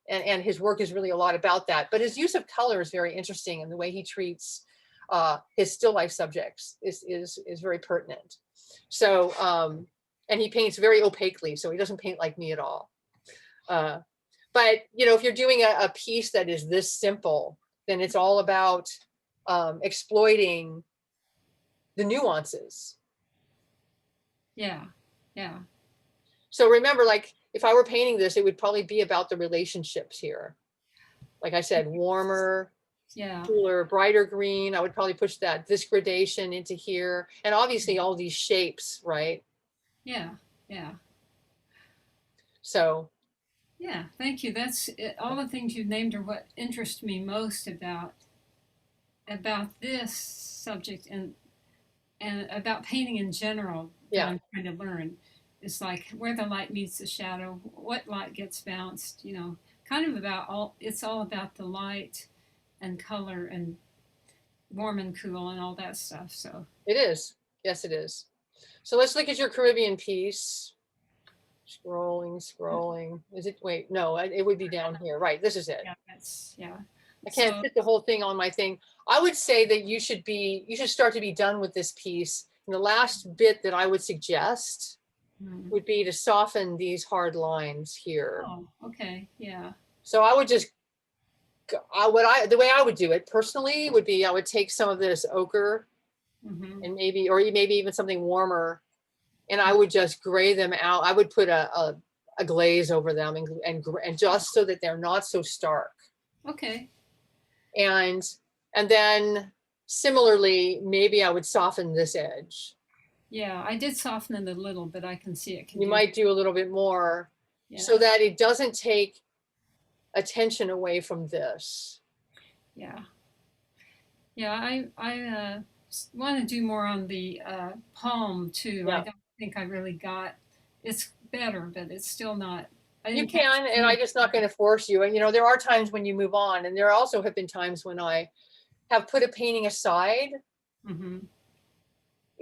and his work is really a lot about that. But his use of color is very interesting, and the way he treats his still life subjects is very pertinent. So, and he paints very opaquely, so he doesn't paint like me at all. But if you're doing a piece that is this simple, then it's all about exploiting the nuances. Yeah. Yeah. So remember, like if I were painting this, it would probably be about the relationships here. Like I said, warmer, cooler, brighter green. I would probably push this gradation into here, and obviously all these shapes, right? Yeah. Yeah. So. Yeah, thank you. That's it. All the things you've named are what interest me most about this subject and about painting in general. That I'm trying to learn. It's like where the light meets the shadow, what light gets bounced, kind of it's all about the light and color and warm and cool and all that stuff. So it is. Yes, it is. So let's look at your Caribbean piece. Scrolling. Is it? Wait, no, it would be down here. Right. This is it. Yeah. I can't fit the whole thing on my thing. I would say that you should start to be done with this piece. And the last bit that I would suggest would be to soften these hard lines here. Oh, okay. Yeah. So I would just, the way I would do it personally would be, I would take some of this ochre and maybe even something warmer, and I would just gray them out. I would put a glaze over them and just so that they're not so stark. Okay. And then similarly, maybe I would soften this edge. Yeah, I did soften it a little, but I can see it. You might do a little bit more so that it doesn't take attention away from this. Yeah. Yeah, I want to do more on the palm too. I don't think I really got, it's better, but it's still not. You can, and I'm just not going to force you. And there are times when you move on, and there also have been times when I have put a painting aside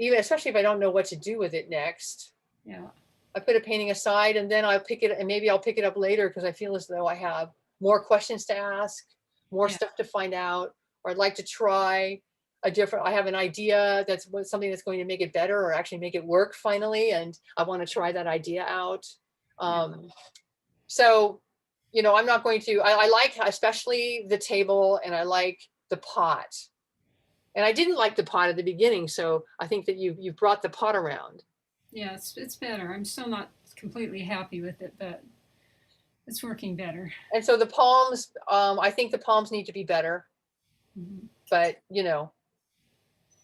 even especially if I don't know what to do with it next. Yeah. I put a painting aside and then I'll pick it, and maybe I'll pick it up later because I feel as though I have more questions to ask, more stuff to find out, or I'd like to try a different, I have an idea that's something that's going to make it better or actually make it work finally. And I want to try that idea out. So, you know, I'm not going to, I like especially the table, and I like the pot. And I didn't like the pot at the beginning. So I think that you've brought the pot around. Yeah, it's better. I'm still not completely happy with it, but it's working better. And so the palms, I think the palms need to be better. But, you know,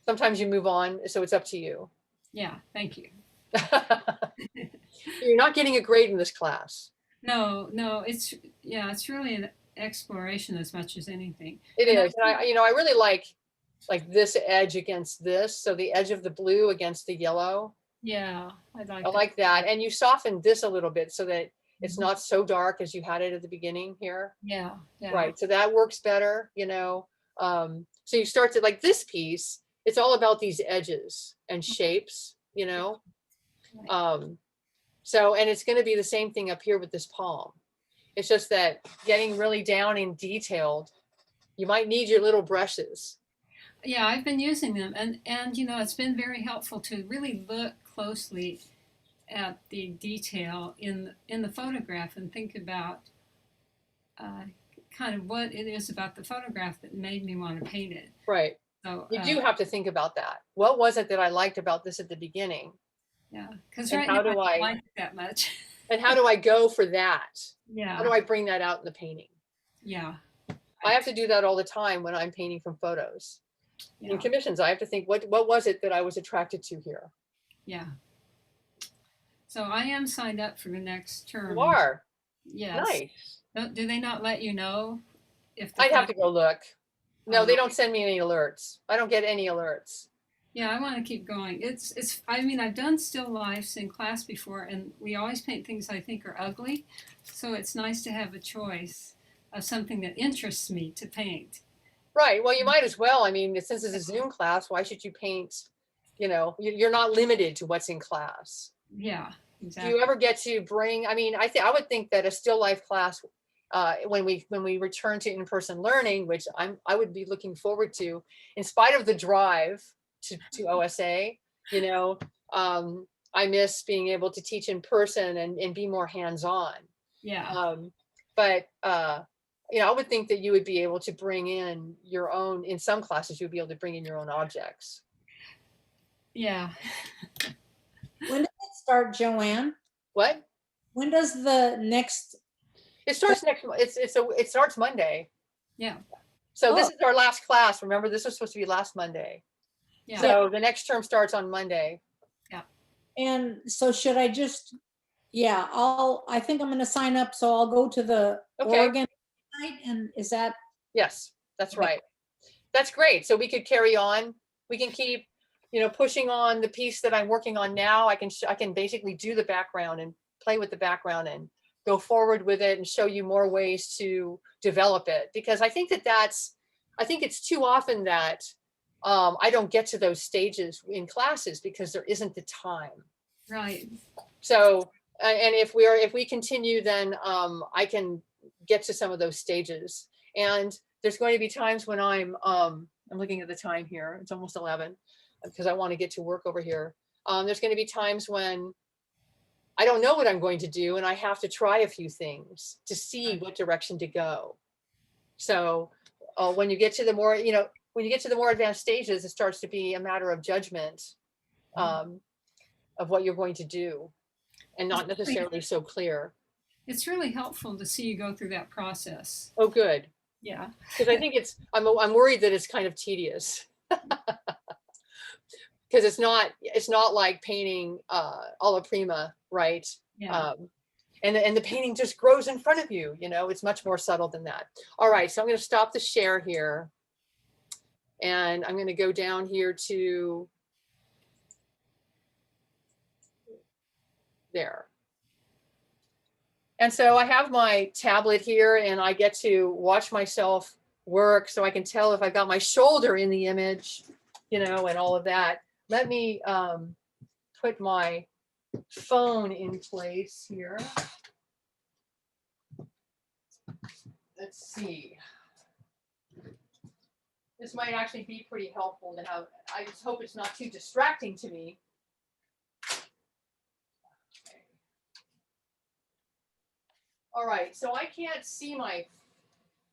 sometimes you move on. So it's up to you. Yeah, thank you. You're not getting a grade in this class. No, it's really an exploration as much as anything. It is. And I really like this edge against this. So the edge of the blue against the yellow. Yeah, I like that. And you softened this a little bit so that it's not so dark as you had it at the beginning here. Yeah. Right. So that works better, you know. So you start to like this piece, it's all about these edges and shapes, you know. So, and it's going to be the same thing up here with this palm. It's just that getting really down and detailed, you might need your little brushes. Yeah, I've been using them, and you know, it's been very helpful to really look closely at the detail in the photograph and think about kind of what it is about the photograph that made me want to paint it. Right. So you do have to think about that. What was it that I liked about this at the beginning? Yeah, because right now I don't like it that much. And how do I go for that? Yeah. How do I bring that out in the painting? Yeah. I have to do that all the time when I'm painting from photos. In commissions, I have to think, what was it that I was attracted to here? Yeah. So I am signed up for the next term. You are? Yes. Nice. Do they not let you know if I'd have to go look. No, they don't send me any alerts. I don't get any alerts. Yeah, I want to keep going. I mean, I've done still lifes in class before, and we always paint things I think are ugly. So it's nice to have a choice of something that interests me to paint. Right. Well, you might as well. I mean, since it's a Zoom class, why should you paint? You know, you're not limited to what's in class. Yeah, exactly. Do you ever get to bring? I mean, I would think that a still life class, when we return to in-person learning, which I would be looking forward to, in spite of the drive to OSA, you know, I miss being able to teach in person and be more hands-on. Yeah. But you know, I would think that you would be able to bring in your own, in some classes, you'd be able to bring in your own objects. Yeah. When does it start, Joanne? What? When does the next? It starts it starts Monday. Yeah. So this is our last class. Remember, this was supposed to be last Monday. Yeah. So the next term starts on Monday. Yeah. And so should I just, I think I'm going to sign up. So I'll go to the Oregon site, and is that? Yes, that's right. That's great. So we could carry on. We can keep, you know, pushing on the piece that I'm working on now. I can basically do the background and play with the background and go forward with it and show you more ways to develop it. Because I think I think it's too often that I don't get to those stages in classes because there isn't the time. Right. So, and if we continue, then I can get to some of those stages. And there's going to be times when I'm looking at the time here. It's almost 11 because I want to get to work over here. There's going to be times when I don't know what I'm going to do, and I have to try a few things to see what direction to go. So when you get to the more, you know, when you get to the more advanced stages, it starts to be a matter of judgment of what you're going to do, and not necessarily so clear. It's really helpful to see you go through that process. Oh, good. Yeah. Because I think I'm worried that it's kind of tedious. Because it's not like painting alla prima, right? Yeah. And the painting just grows in front of you, you know, it's much more subtle than that. All right, so I'm going to stop the share here. And I'm going to go down here to there. And so I have my tablet here and I get to watch myself work so I can tell if I've got my shoulder in the image, you know, and all of that. let me put my phone in place here. Let's see. This might actually be pretty helpful to have. I just hope it's not too distracting to me. Okay. All right, so I can't see my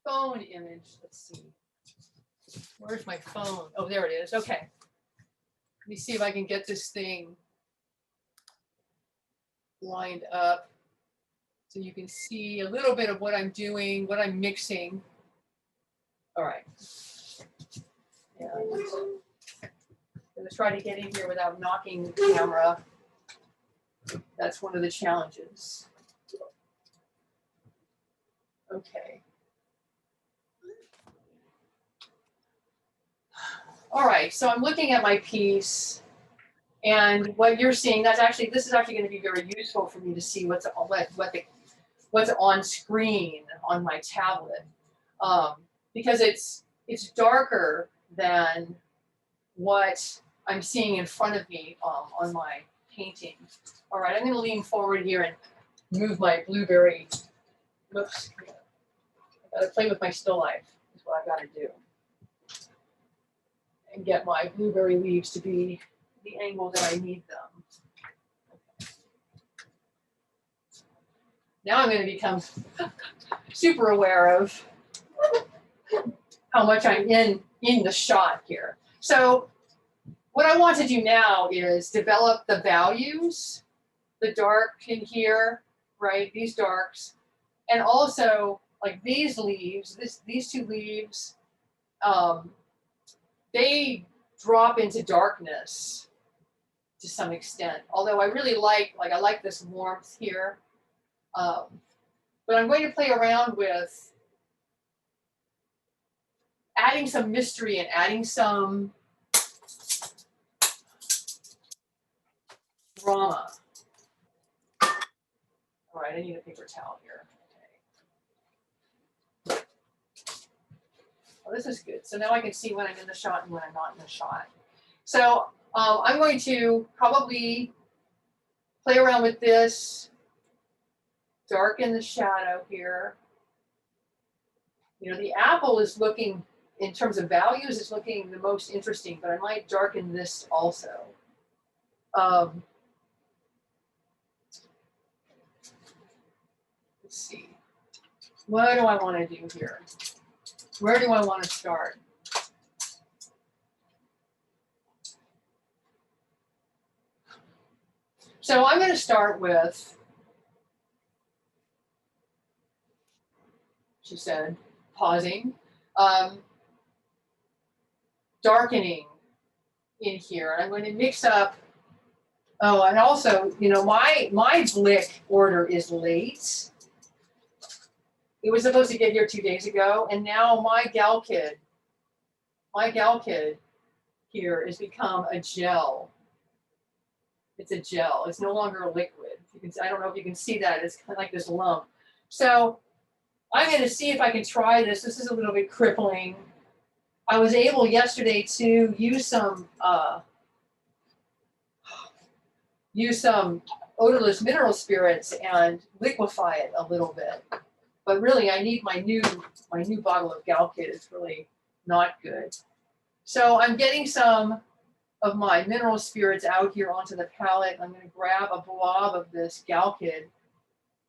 phone image. Let's see. Where's my phone? Oh, there it is. Okay. Let me see if I can get this thing lined up so you can see a little bit of what I'm doing, what I'm mixing. All right. Yeah. I'm going to try to get in here without knocking the camera. That's one of the challenges. Okay. All right, so I'm looking at my piece, and what you're seeing, this is actually going to be very useful for me to see what's on screen on my tablet, because it's darker than what I'm seeing in front of me on my painting. All right, I'm going to lean forward here and move my blueberry. Oops, I got to play with my still life. Is what I got to do. And get my blueberry leaves to be the angle that I need them. Okay. Now I'm going to become super aware of how much I'm in the shot here. So what I want to do now is develop the values, the dark in here, right? These darks, and also like these leaves, these two leaves, they drop into darkness to some extent. Although I really I like this warmth here. But I'm going to play around with adding some mystery and adding some drama. All right, I need a paper towel here. Okay. Well, this is good. So now I can see when I'm in the shot and when I'm not in the shot. So I'm going to probably play around with this, darken the shadow here. You know, the apple is looking, in terms of values, is looking the most interesting, but I might darken this also. Let's see. What do I want to do here? Where do I want to start? So I'm going to start with, she said, pausing, darkening in here. And I'm going to mix up, oh, and also, you know, my Blick order is late. It was supposed to get here 2 days ago, and now my gal kid here has become a gel. It's a gel. It's no longer a liquid. I don't know if you can see that. It's kind of like this lump. So I'm going to see if I can try this. This is a little bit crippling. I was able yesterday to use some odorless mineral spirits and liquefy it a little bit. But really, I need my new bottle of Gal Kit. It's really not good. So I'm getting some of my mineral spirits out here onto the palette. I'm going to grab a blob of this Gal Kit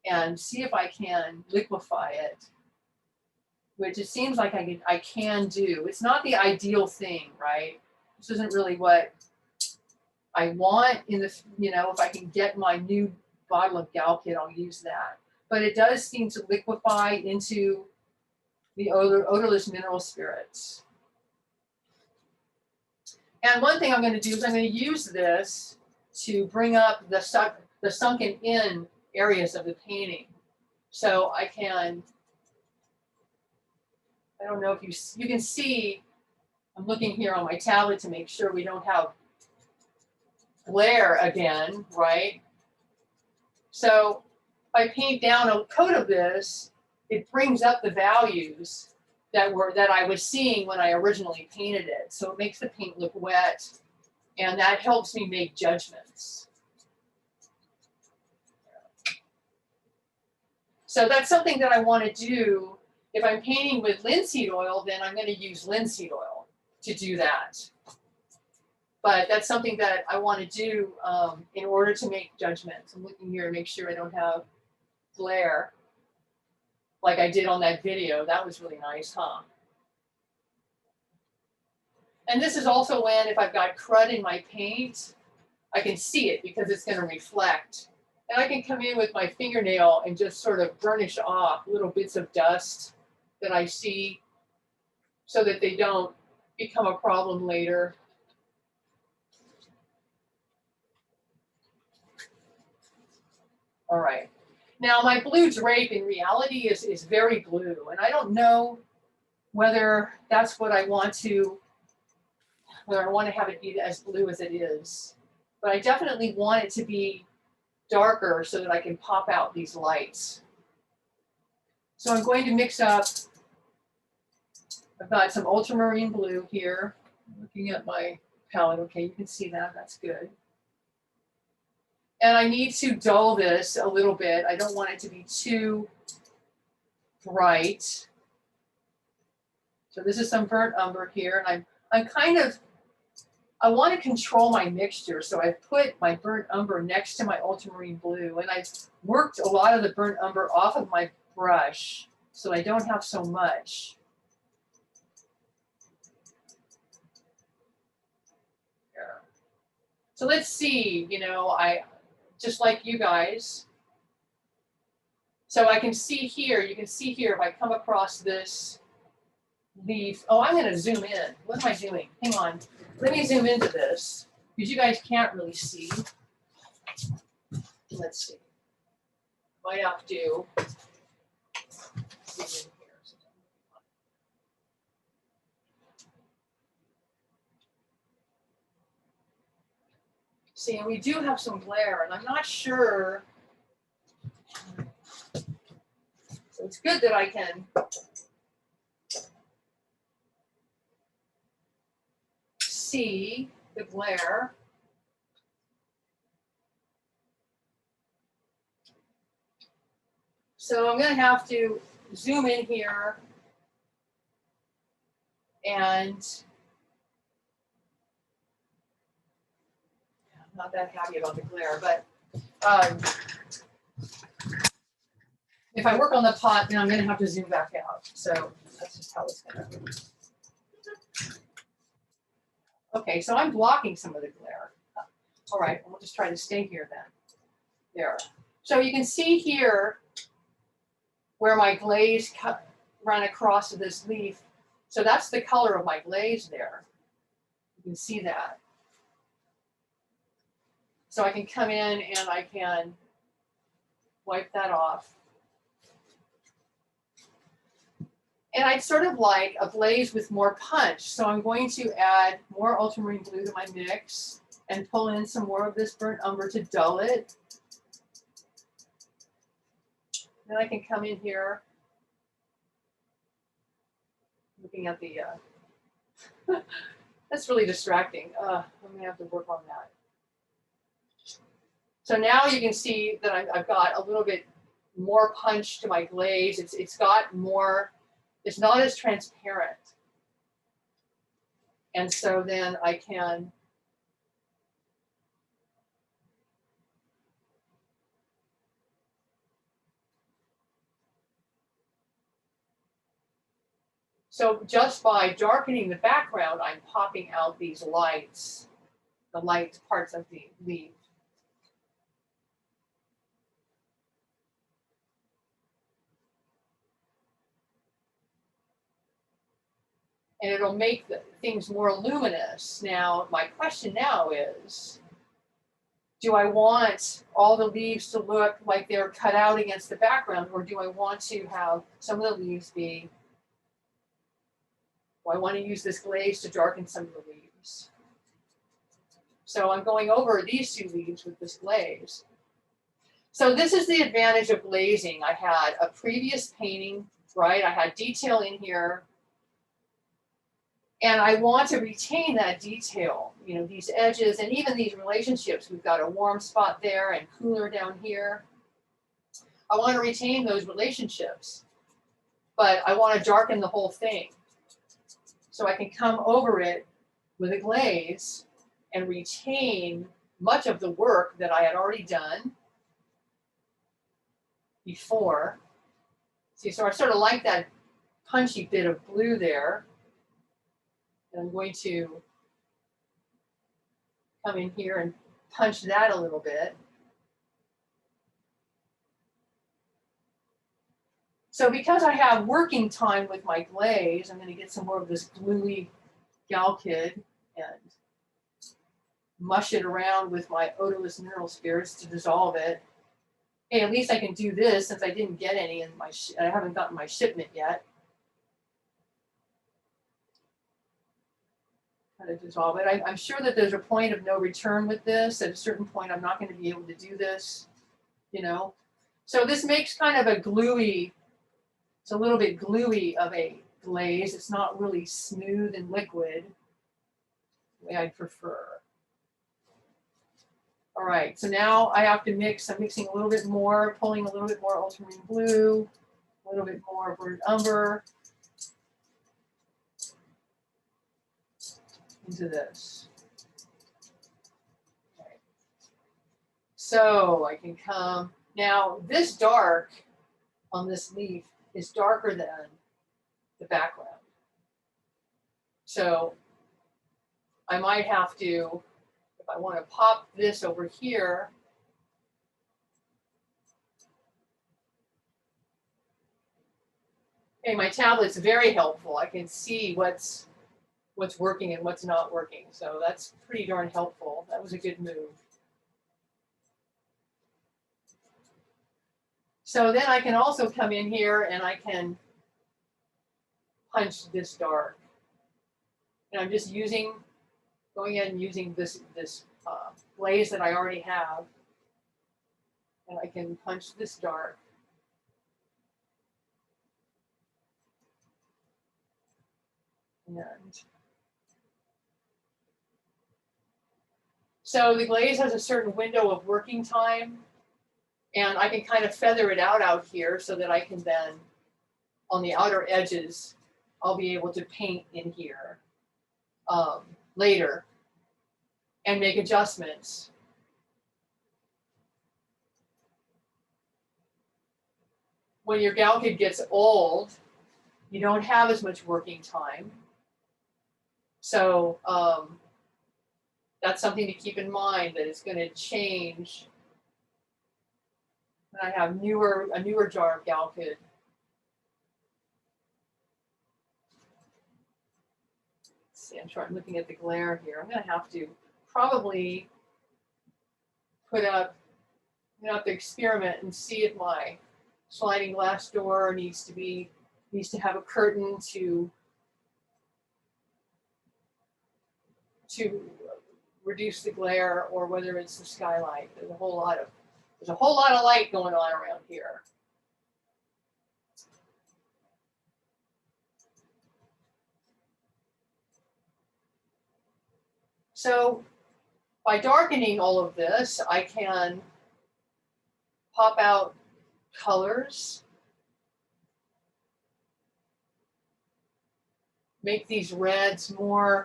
and see if I can liquefy it, which it seems like I can do. It's not the ideal thing, right? This isn't really what I want in the, you know, if I can get my new bottle of Gal Kit, I'll use that. But it does seem to liquefy into the odorless mineral spirits. And one thing I'm going to do is I'm going to use this to bring up the sunken in areas of the painting. So I don't know if you can see, I'm looking here on my tablet to make sure we don't have glare again, right? So if I paint down a coat of this, it brings up the values that I was seeing when I originally painted it. So it makes the paint look wet And that helps me make judgments. So that's something that I want to do. If I'm painting with linseed oil, then I'm going to use linseed oil to do that. But that's something that I want to do in order to make judgments. I'm looking here to make sure I don't have glare like I did on that video. That was really nice, huh? And this is also when, if I've got crud in my paint, I can see it because it's going to reflect. And I can come in with my fingernail and just sort of burnish off little bits of dust that I see so that they don't become a problem later. All right. Now my blue drape in reality is very blue, and I don't know whether that's what I want to, whether I want to have it be as blue as it is. But I definitely want it to be darker so that I can pop out these lights. So I'm going to mix up, I've got some ultramarine blue here. Looking at my palette, okay, you can see that, that's good. And I need to dull this a little bit. I don't want it to be too bright. So this is some burnt umber here, and I'm kind of, I want to control my mixture. So I've put my burnt umber next to my ultramarine blue, and I've worked a lot of the burnt umber off of my brush so I don't have so much. There. So let's see, you know, I just like you guys. So I can see here, you can see here if I come across this leaf. Oh, I'm going to zoom in. What am I doing? Hang on. Let me zoom into this because you guys can't really see. Let's see. Might have to zoom in here. See, and we do have some glare, and I'm not sure. So it's good that I can see the glare. So I'm going to have to zoom in here and I'm not that happy about the glare, but if I work on the pot, then I'm going to have to zoom back out. So that's just how it's going to be. Okay, so I'm blocking some of the glare. All right, we'll just try to stay here then. There. So you can see here where my glaze ran across this leaf. So that's the color of my glaze there. You can see that. So I can come in and I can wipe that off. And I'd sort of like a glaze with more punch. So I'm going to add more ultramarine blue to my mix and pull in some more of this burnt umber to dull it. Then I can come in here, looking at the, that's really distracting. I'm gonna have to work on that. So now you can see that I've got a little bit more punch to my glaze. It's got more, it's not as transparent. And so then I can so just by darkening the background, I'm popping out these lights, the light parts of the leaf. And it'll make things more luminous. Now, my question now is, do I want all the leaves to look like they're cut out against the background, or do I want to have some of the leaves be, well, I want to use this glaze to darken some of the leaves. So I'm going over these two leaves with this glaze. So this is the advantage of glazing. I had a previous painting, right? I had detail in here. And I want to retain that detail, you know, these edges and even these relationships. We've got a warm spot there and cooler down here. I want to retain those relationships, but I want to darken the whole thing. So I can come over it with a glaze and retain much of the work that I had already done before. See, so I sort of like that punchy bit of blue there. And I'm going to come in here and punch that a little bit. So because I have working time with my glaze, I'm going to get some more of this gluey Galkid and mush it around with my odorless mineral spirits to dissolve it. Hey, at least I can do this since I didn't get any in my, I haven't gotten my shipment yet. Kind of dissolve it. I'm sure that there's a point of no return with this. At a certain point, I'm not going to be able to do this, you know. So this makes kind of a gluey, it's a little bit gluey of a glaze. It's not really smooth and liquid the way I'd prefer. All right, so now I have to mix. I'm mixing a little bit more, pulling a little bit more ultramarine blue, a little bit more burnt umber into this. Okay. So I can come, now this dark on this leaf is darker than the background. So I might have to, if I want to pop this over here, okay, my tablet's very helpful. I can see what's working and what's not working. So that's pretty darn helpful. That was a good move. So then I can also come in here and I can punch this dark. And I'm just going in and using this glaze that I already have. And I can punch this dark. And so the glaze has a certain window of working time. And I can kind of feather it out here so that I can then, on the outer edges, I'll be able to paint in here later and make adjustments. When your Galkid gets old, you don't have as much working time. So that's something to keep in mind, that it's going to change. And I have a newer jar of Galkid. See, I'm looking at the glare here. I'm going to have to probably I'm going to have to experiment and see if my sliding glass door needs to have a curtain to reduce the glare, or whether it's the skylight. There's a whole lot of light going on around here. So by darkening all of this, I can pop out colors, make these reds glow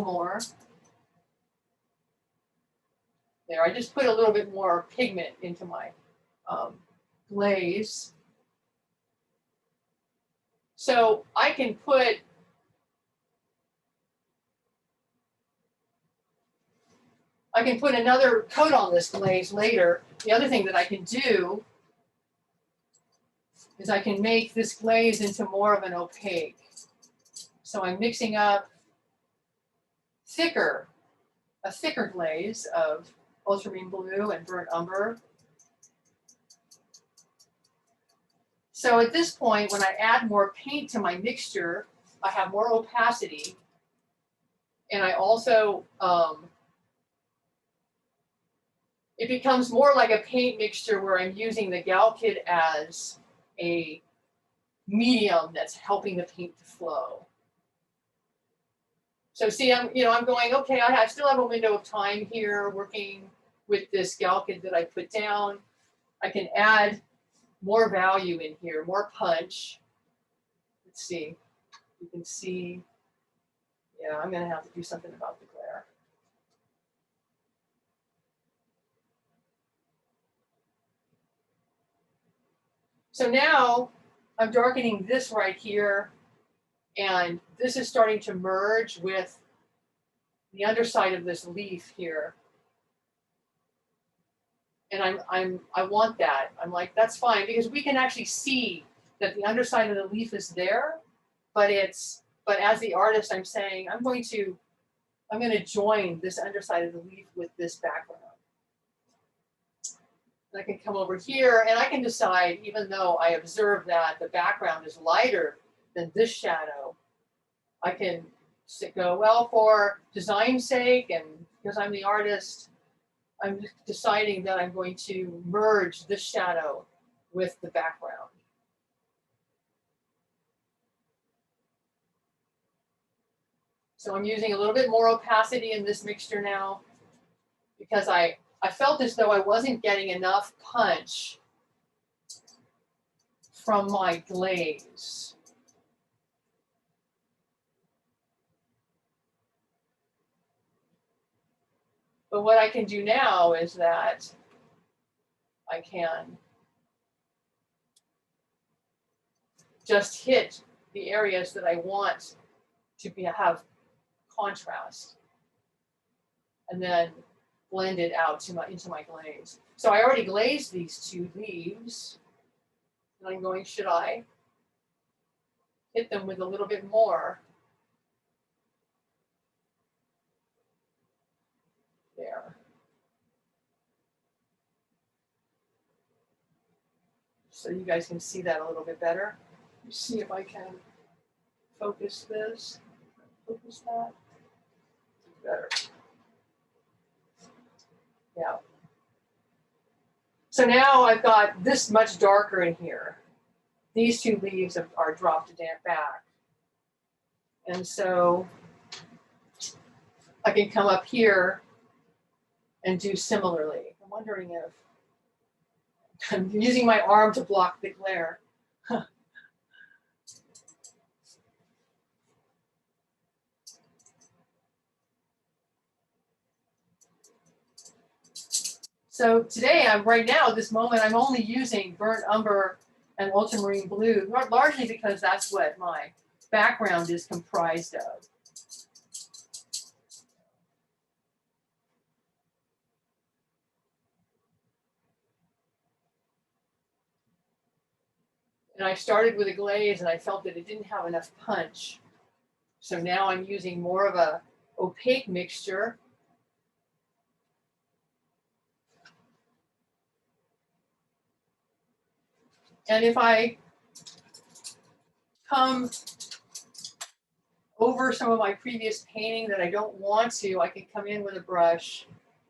more. There, I just put a little bit more pigment into my glaze. So I can put another coat on this glaze later. The other thing that I can do is I can make this glaze into more of an opaque. So I'm mixing up a thicker glaze of ultramarine blue and burnt umber. So at this point, when I add more paint to my mixture, I have more opacity. And I also, it becomes more like a paint mixture where I'm using the Galkid as a medium that's helping the paint to flow. So see, I'm going, okay, I still have a window of time here working with this Galkid that I put down. I can add more value in here, more punch. Let's see, you can see, yeah, I'm gonna have to do something about the glare. So now I'm darkening this right here, and this is starting to merge with the underside of this leaf here. And I want that. I'm like, that's fine, because we can actually see that the underside of the leaf is there, but as the artist, I'm saying, I'm going to join this underside of the leaf with this background. And I can come over here and I can decide, even though I observe that the background is lighter than this shadow, I can go, well, for design's sake and because I'm the artist, I'm deciding that I'm going to merge this shadow with the background. So I'm using a little bit more opacity in this mixture now because I felt as though I wasn't getting enough punch from my glaze. But what I can do now is that I can just hit the areas that I want to have contrast and then blend it out into my glaze. So I already glazed these two leaves. And I'm going, should I hit them with a little bit more? There. So you guys can see that a little bit better. Let me see if I can focus this. Focus that. Better. Yeah. So now I've got this much darker in here. These two leaves are dropped back. And so I can come up here and do similarly. I'm wondering if I'm using my arm to block the glare. So today, right now, at this moment, I'm only using burnt umber and ultramarine blue, largely because that's what my background is comprised of. And I started with a glaze and I felt that it didn't have enough punch. So now I'm using more of a opaque mixture. And if I come over some of my previous painting that I don't want to, I can come in with a brush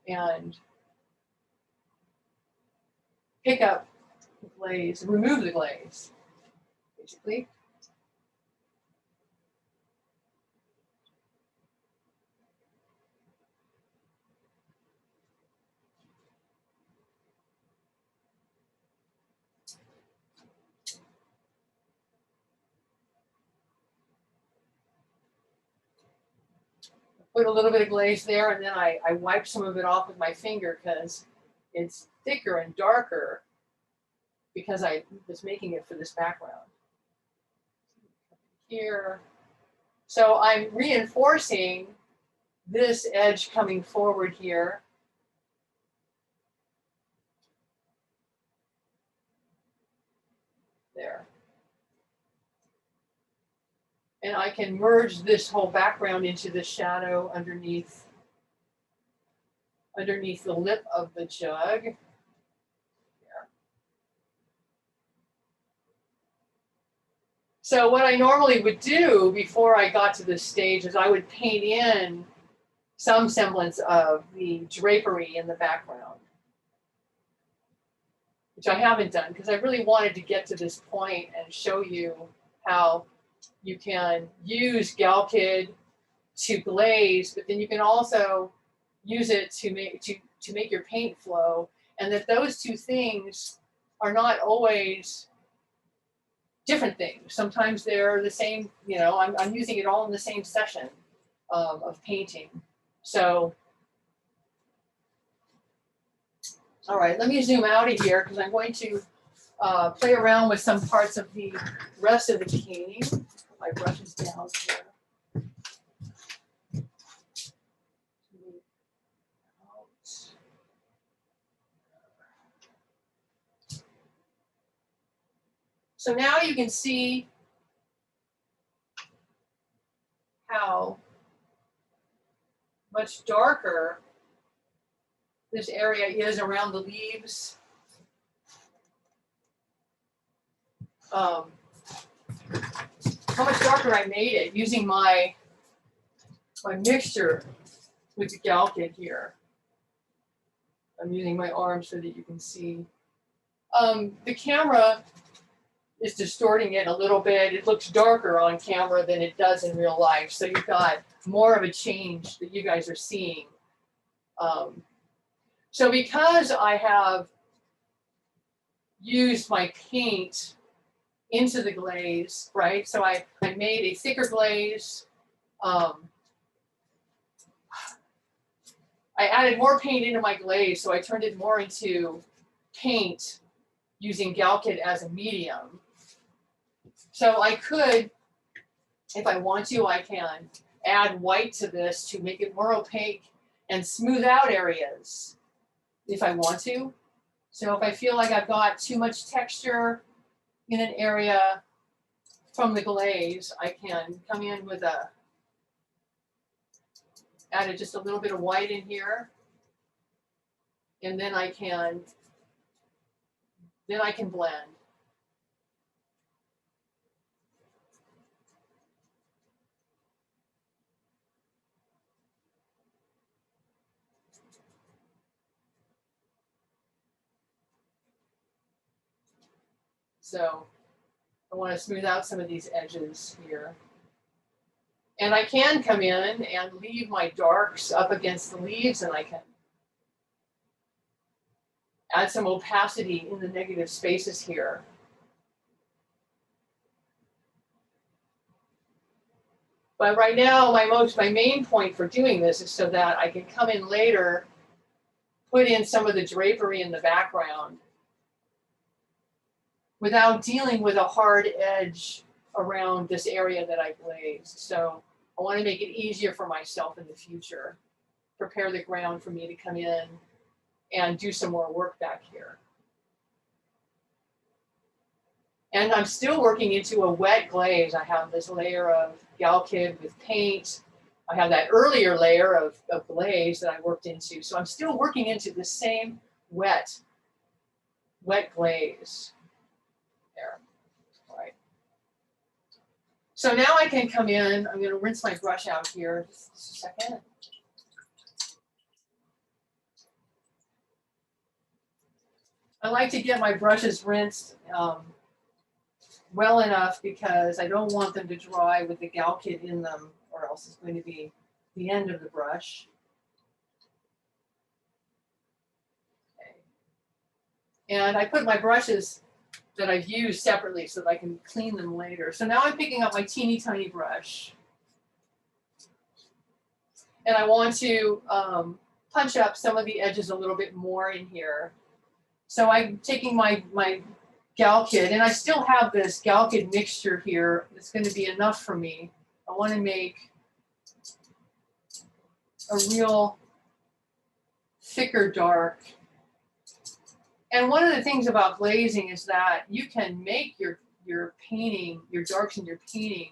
and pick up the glaze, remove the glaze, basically. Put a little bit of glaze there, and then I wipe some of it off with my finger because it's thicker and darker because I was making it for this background. Here. So I'm reinforcing this edge coming forward here. There. And I can merge this whole background into the shadow underneath the lip of the jug. There. So what I normally would do before I got to this stage is I would paint in some semblance of the drapery in the background. which I haven't done because I really wanted to get to this point and show you how you can use Galkid to glaze, but then you can also use it to make your paint flow, and that those two things are not always different things. Sometimes they're the same, you know, I'm using it all in the same session of painting. So, all right, let me zoom out of here because I'm going to play around with some parts of the rest of the painting. Put my brushes down here. So now you can see how much darker this area is around the leaves. How much darker I made it using my mixture with the Galkid here. I'm using my arm so that you can see. The camera is distorting it a little bit. It looks darker on camera than it does in real life. So you've got more of a change that you guys are seeing. So because I have used my paint into the glaze, right? So I made a thicker glaze. I added more paint into my glaze, so I turned it more into paint using Galkid as a medium. So I could, if I want to, I can add white to this to make it more opaque and smooth out areas if I want to. So if I feel like I've got too much texture in an area from the glaze, I can come in with added just a little bit of white in here. And then I can blend. So I want to smooth out some of these edges here. And I can come in and leave my darks up against the leaves, and I can add some opacity in the negative spaces here. But right now, my main point for doing this is so that I can come in later, put in some of the drapery in the background without dealing with a hard edge around this area that I glazed. So I want to make it easier for myself in the future, prepare the ground for me to come in and do some more work back here. And I'm still working into a wet glaze. I have this layer of Galkid with paint. I have that earlier layer of glaze that I worked into. So I'm still working into the same wet glaze. There, all right. So now I can come in, I'm gonna rinse my brush out here, just a second. I like to get my brushes rinsed well enough because I don't want them to dry with the Galkid in them, or else it's going to be the end of the brush. Okay. And I put my brushes that I've used separately so that I can clean them later. So now I'm picking up my teeny tiny brush. And I want to punch up some of the edges a little bit more in here. So I'm taking my Galkid, and I still have this Galkid mixture here. It's going to be enough for me. I want to make a real thicker dark. And one of the things about glazing is that you can make your painting, your darks in your painting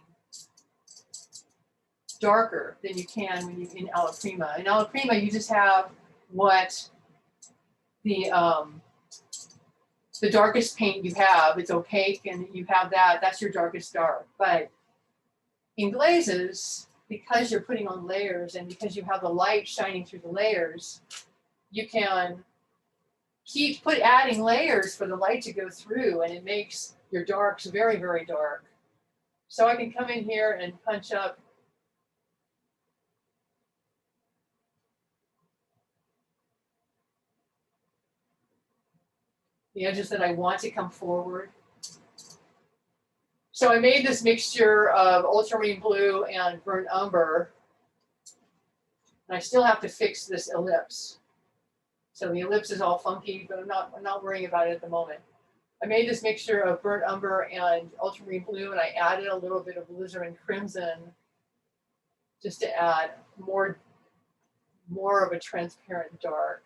darker than you can when you in alla prima. In alla prima, you just have what the darkest paint you have. It's opaque, and you have that. That's your darkest dark. But in glazes, because you're putting on layers and because you have the light shining through the layers, you can keep adding layers for the light to go through, and it makes your darks very, very dark. So I can come in here and punch up the edges that I want to come forward. So I made this mixture of ultramarine blue and burnt umber. And I still have to fix this ellipse. So the ellipse is all funky, but I'm not worrying about it at the moment. I made this mixture of burnt umber and ultramarine blue, and I added a little bit of alizarin crimson just to add more of a transparent dark.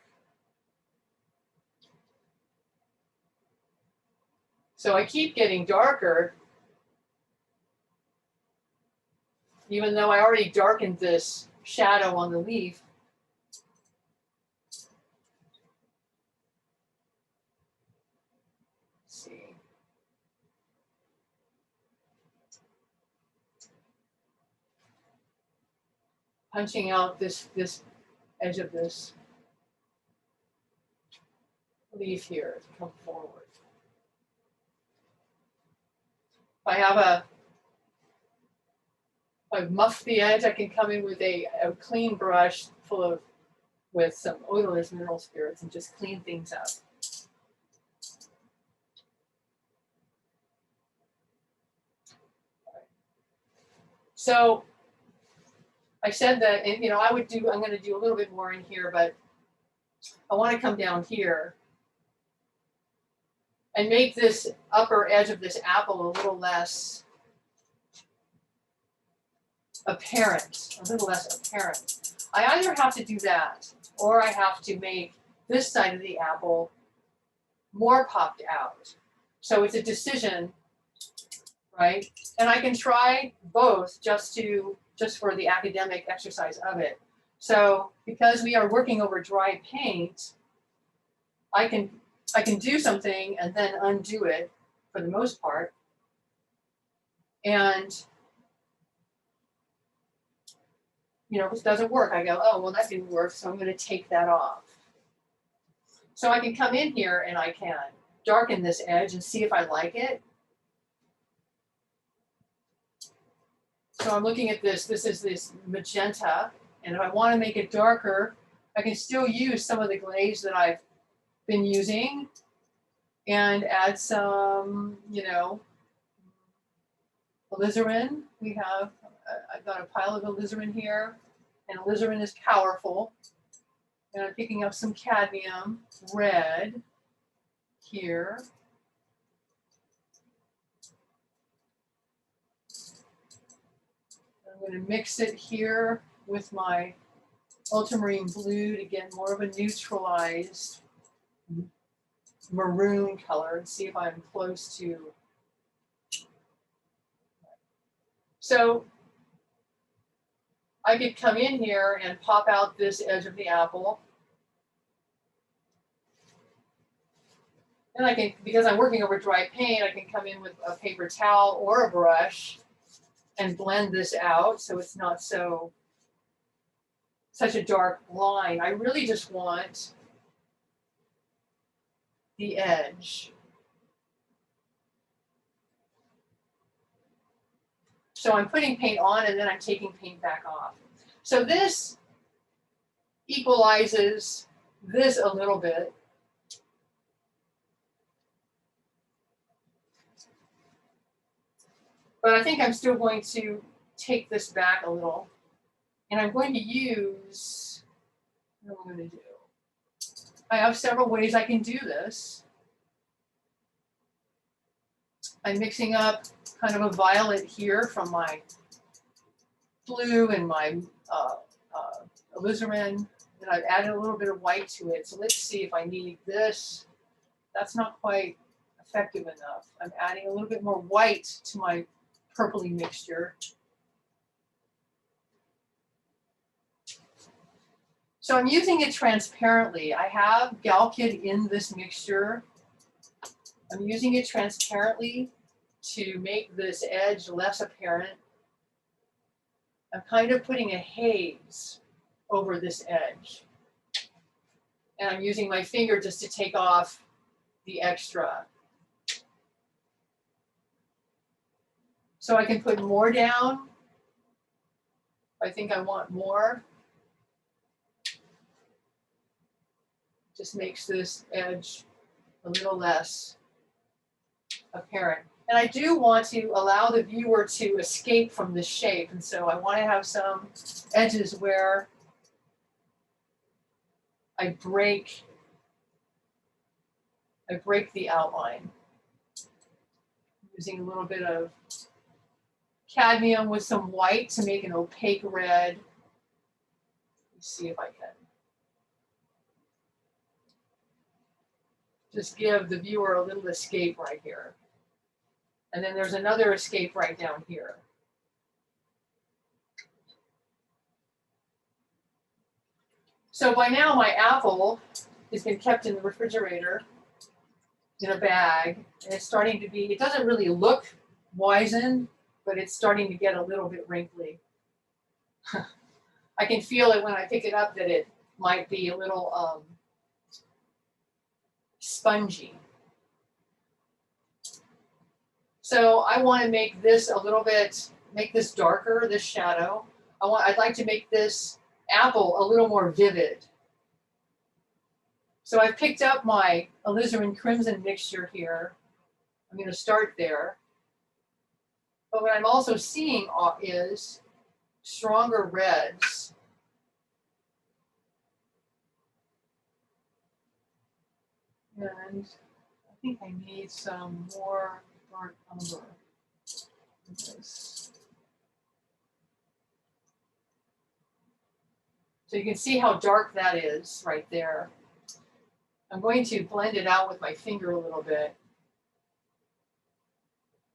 So I keep getting darker, even though I already darkened this shadow on the leaf. Let's see. Punching out this edge of this leaf here to come forward. If I've muffed the edge, I can come in with a clean brush with some odorless mineral spirits and just clean things up. So I said that, and I'm going to do a little bit more in here, but I want to come down here and make this upper edge of this apple a little less apparent, I either have to do that, or I have to make this side of the apple more popped out. So it's a decision, right? And I can try both just for the academic exercise of it. So because we are working over dry paint, I can do something and then undo it for the most part. And if it doesn't work, I go, oh, well, that didn't work, so I'm going to take that off. So I can come in here and I can darken this edge and see if I like it. So I'm looking at this. This is this magenta, and if I want to make it darker, I can still use some of the glaze that I've been using and add some, alizarin. I've got a pile of alizarin here, and alizarin is powerful. And I'm picking up some cadmium red here. I'm going to mix it here with my ultramarine blue to get more of a neutralized maroon color and see if I'm close to. So I could come in here and pop out this edge of the apple. And I can, because I'm working over dry paint, I can come in with a paper towel or a brush and blend this out so it's not such a dark line. I really just want the edge. So I'm putting paint on and then I'm taking paint back off. So this equalizes this a little bit. But I think I'm still going to take this back a little. And I'm going to use, what am I going to do? I have several ways I can do this. I'm mixing up kind of a violet here from my blue and my alizarin, and I've added a little bit of white to it. So let's see if I need this. That's not quite effective enough. I'm adding a little bit more white to my purpley mixture. So I'm using it transparently. I have Galkid in this mixture. I'm using it transparently to make this edge less apparent. I'm kind of putting a haze over this edge. And I'm using my finger just to take off the extra. So I can put more down. I think I want more. Just makes this edge a little less apparent. And I do want to allow the viewer to escape from this shape. And so I want to have some edges where I break the outline. Using a little bit of cadmium with some white to make an opaque red. Let's see if I can just give the viewer a little escape right here. And then there's another escape right down here. So by now my apple has been kept in the refrigerator in a bag, and it's starting to be, it doesn't really look wizened, but it's starting to get a little bit wrinkly. I can feel it when I pick it up that it might be a little spongy. So I want to make this a little bit, make this darker, this shadow. I'd like to make this apple a little more vivid. So I've picked up my alizarin crimson mixture here. I'm going to start there. But what I'm also seeing is stronger reds. And I think I need some more dark umber. So you can see how dark that is right there. I'm going to blend it out with my finger a little bit.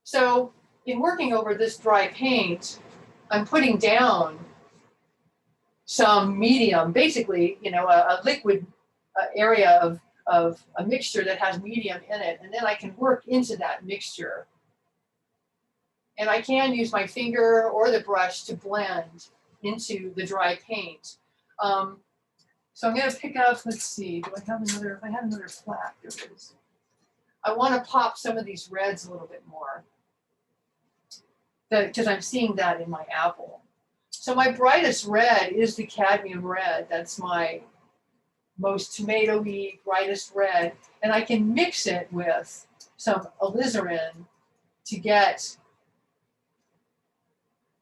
So in working over this dry paint, I'm putting down some medium, basically, you know, a liquid area of a mixture that has medium in it, and then I can work into that mixture. And I can use my finger or the brush to blend into the dry paint. So I'm going to pick up, let's see, do I have another, if I have another flap, there it is. I want to pop some of these reds a little bit more, because I'm seeing that in my apple. So my brightest red is the cadmium red. That's my most tomato-y, brightest red. And I can mix it with some alizarin to get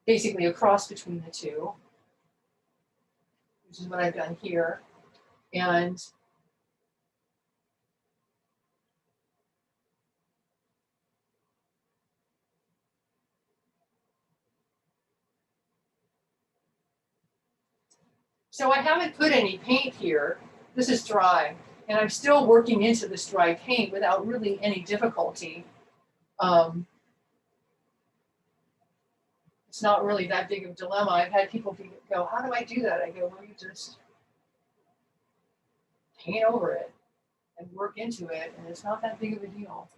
basically a cross between the two, which is what I've done here. And so I haven't put any paint here. This is dry, and I'm still working into this dry paint without really any difficulty. It's not really that big of a dilemma. I've had people go, how do I do that? I go, well, you just paint over it and work into it, and it's not that big of a deal.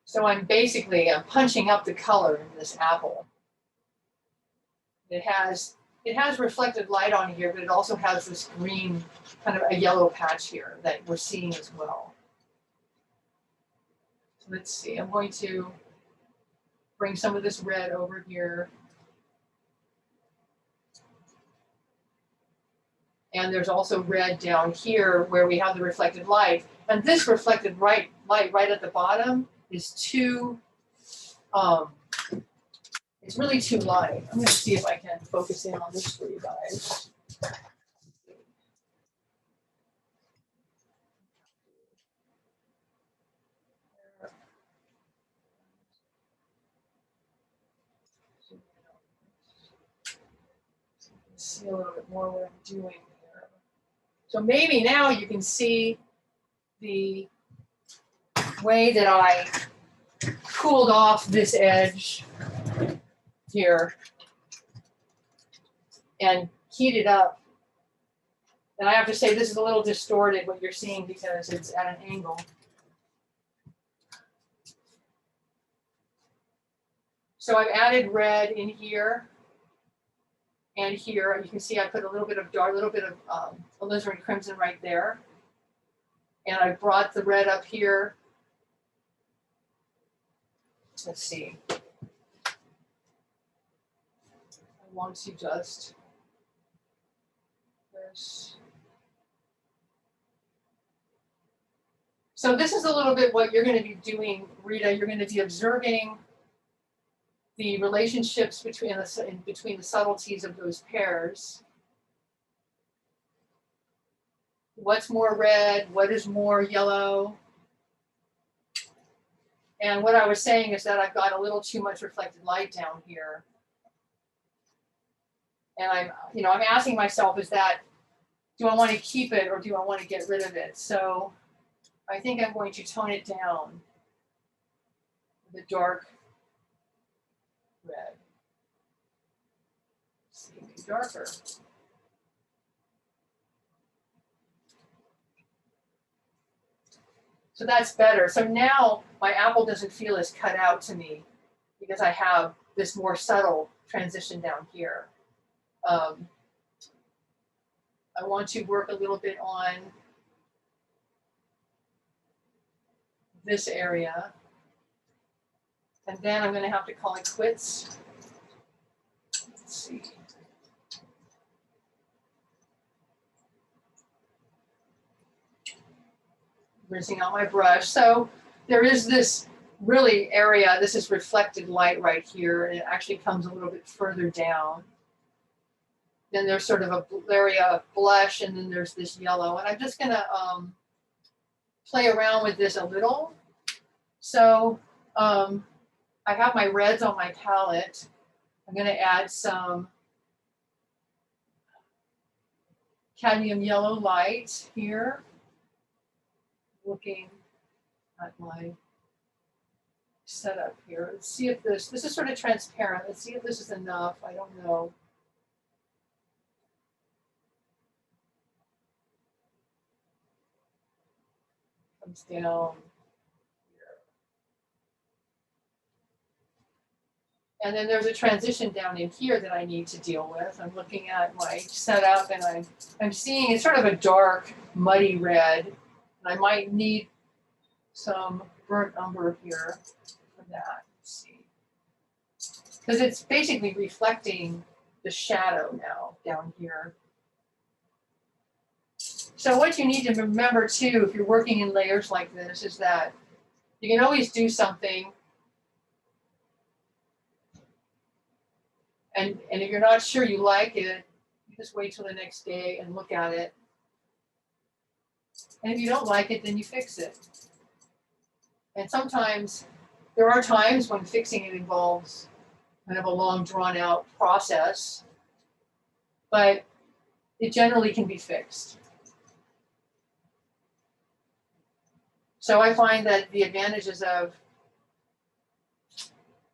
So I'm punching up the color in this apple. It has reflected light on here, but it also has this green, kind of a yellow patch here that we're seeing as well. So let's see, I'm going to bring some of this red over here. And there's also red down here where we have the reflected light. And this reflected light right at the bottom is too, it's really too light. I'm going to see if I can focus in on this for you guys. See a little bit more what I'm doing here. So maybe now you can see the way that I cooled off this edge here. and heat it up. And I have to say this is a little distorted what you're seeing because it's at an angle. So I've added red in here and here. You can see I put a little bit of dark, a little bit of alizarin crimson right there. And I brought the red up here. Let's see. I want to just this. So this is a little bit what you're going to be doing, Rita. You're going to be observing the relationships between the subtleties of those pairs. What's more red? What is more yellow? And what I was saying is that I've got a little too much reflected light down here. And I'm asking myself, is that, do I want to keep it or do I want to get rid of it? So I think I'm going to tone it down with a dark red. Let's see, make it darker. So that's better. So now my apple doesn't feel as cut out to me because I have this more subtle transition down here. I want to work a little bit on this area. And then I'm going to have to call it quits. Let's see. Rinsing out my brush. So there is this really area, this is reflected light right here, and it actually comes a little bit further down. Then there's sort of a area of blush, and then there's this yellow. And I'm just going to play around with this a little. So I have my reds on my palette. I'm going to add some cadmium yellow light here. Looking at my setup here. Let's see if this is sort of transparent. Let's see if this is enough. I don't know. Comes down here. And then there's a transition down in here that I need to deal with. I'm looking at my setup and I'm seeing it's sort of a dark, muddy red. And I might need some burnt umber here for that. Let's see. Because it's basically reflecting the shadow now down here. So what you need to remember too, if you're working in layers like this, is that you can always do something. And if you're not sure you like it, you just wait till the next day and look at it. And if you don't like it, then you fix it. And sometimes, there are times when fixing it involves kind of a long, drawn out process, but it generally can be fixed. So I find that the advantages of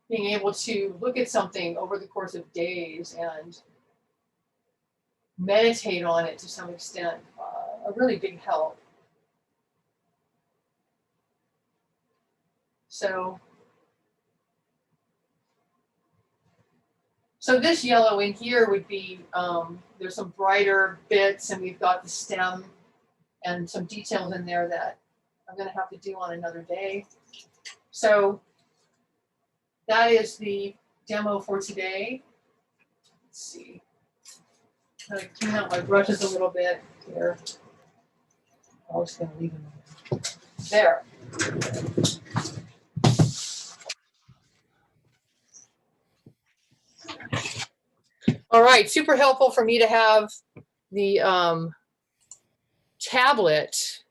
being able to look at something over the course of days and meditate on it to some extent are a really big help. So this yellow in here would be, there's some brighter bits, and we've got the stem and some details in there that I'm going to have to do on another day. So that is the demo for today. Let's see. I'm going to clean out my brushes a little bit here. I was going to leave them there. All right, super helpful for me to have the tablet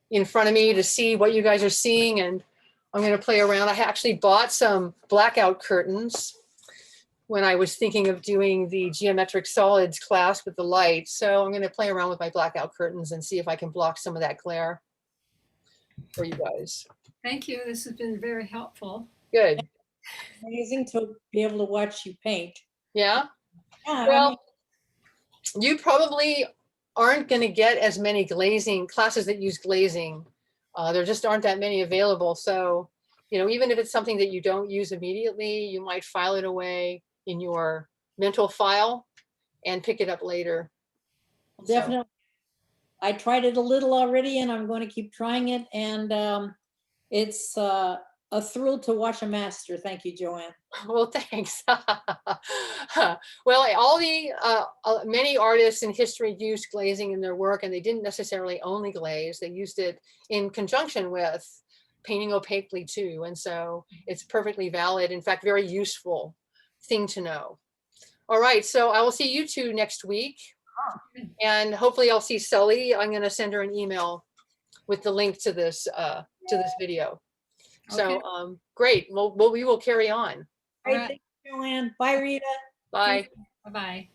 in front of me to see what you guys are seeing, and I'm going to play around. I actually bought some blackout curtains when I was thinking of doing the geometric solids class with the light. So I'm going to play around with my blackout curtains and see if I can block some of that glare for you guys. Thank you. This has been very helpful. Good. Amazing to be able to watch you paint. Yeah. Yeah, Well, you probably aren't going to get as many glazing classes that use glazing. There just aren't that many available. So, even if it's something that you don't use immediately, you might file it away in your mental file and pick it up later. definitely. I tried it a little already and I'm going to keep trying it. And it's a thrill to watch a master. Thank you, Joanne. Well, thanks. Well, all the many artists in history used glazing in their work, and they didn't necessarily only glaze. They used it in conjunction with painting opaquely too, and so it's perfectly valid. In fact, very useful thing to know. All right, so I will see you two next week, and hopefully I'll see Sully. I'm going to send her an email with the link to this video. So great. Well, we will carry on. Great, thank you, Joanne. Bye, Rita. Bye. Bye-bye.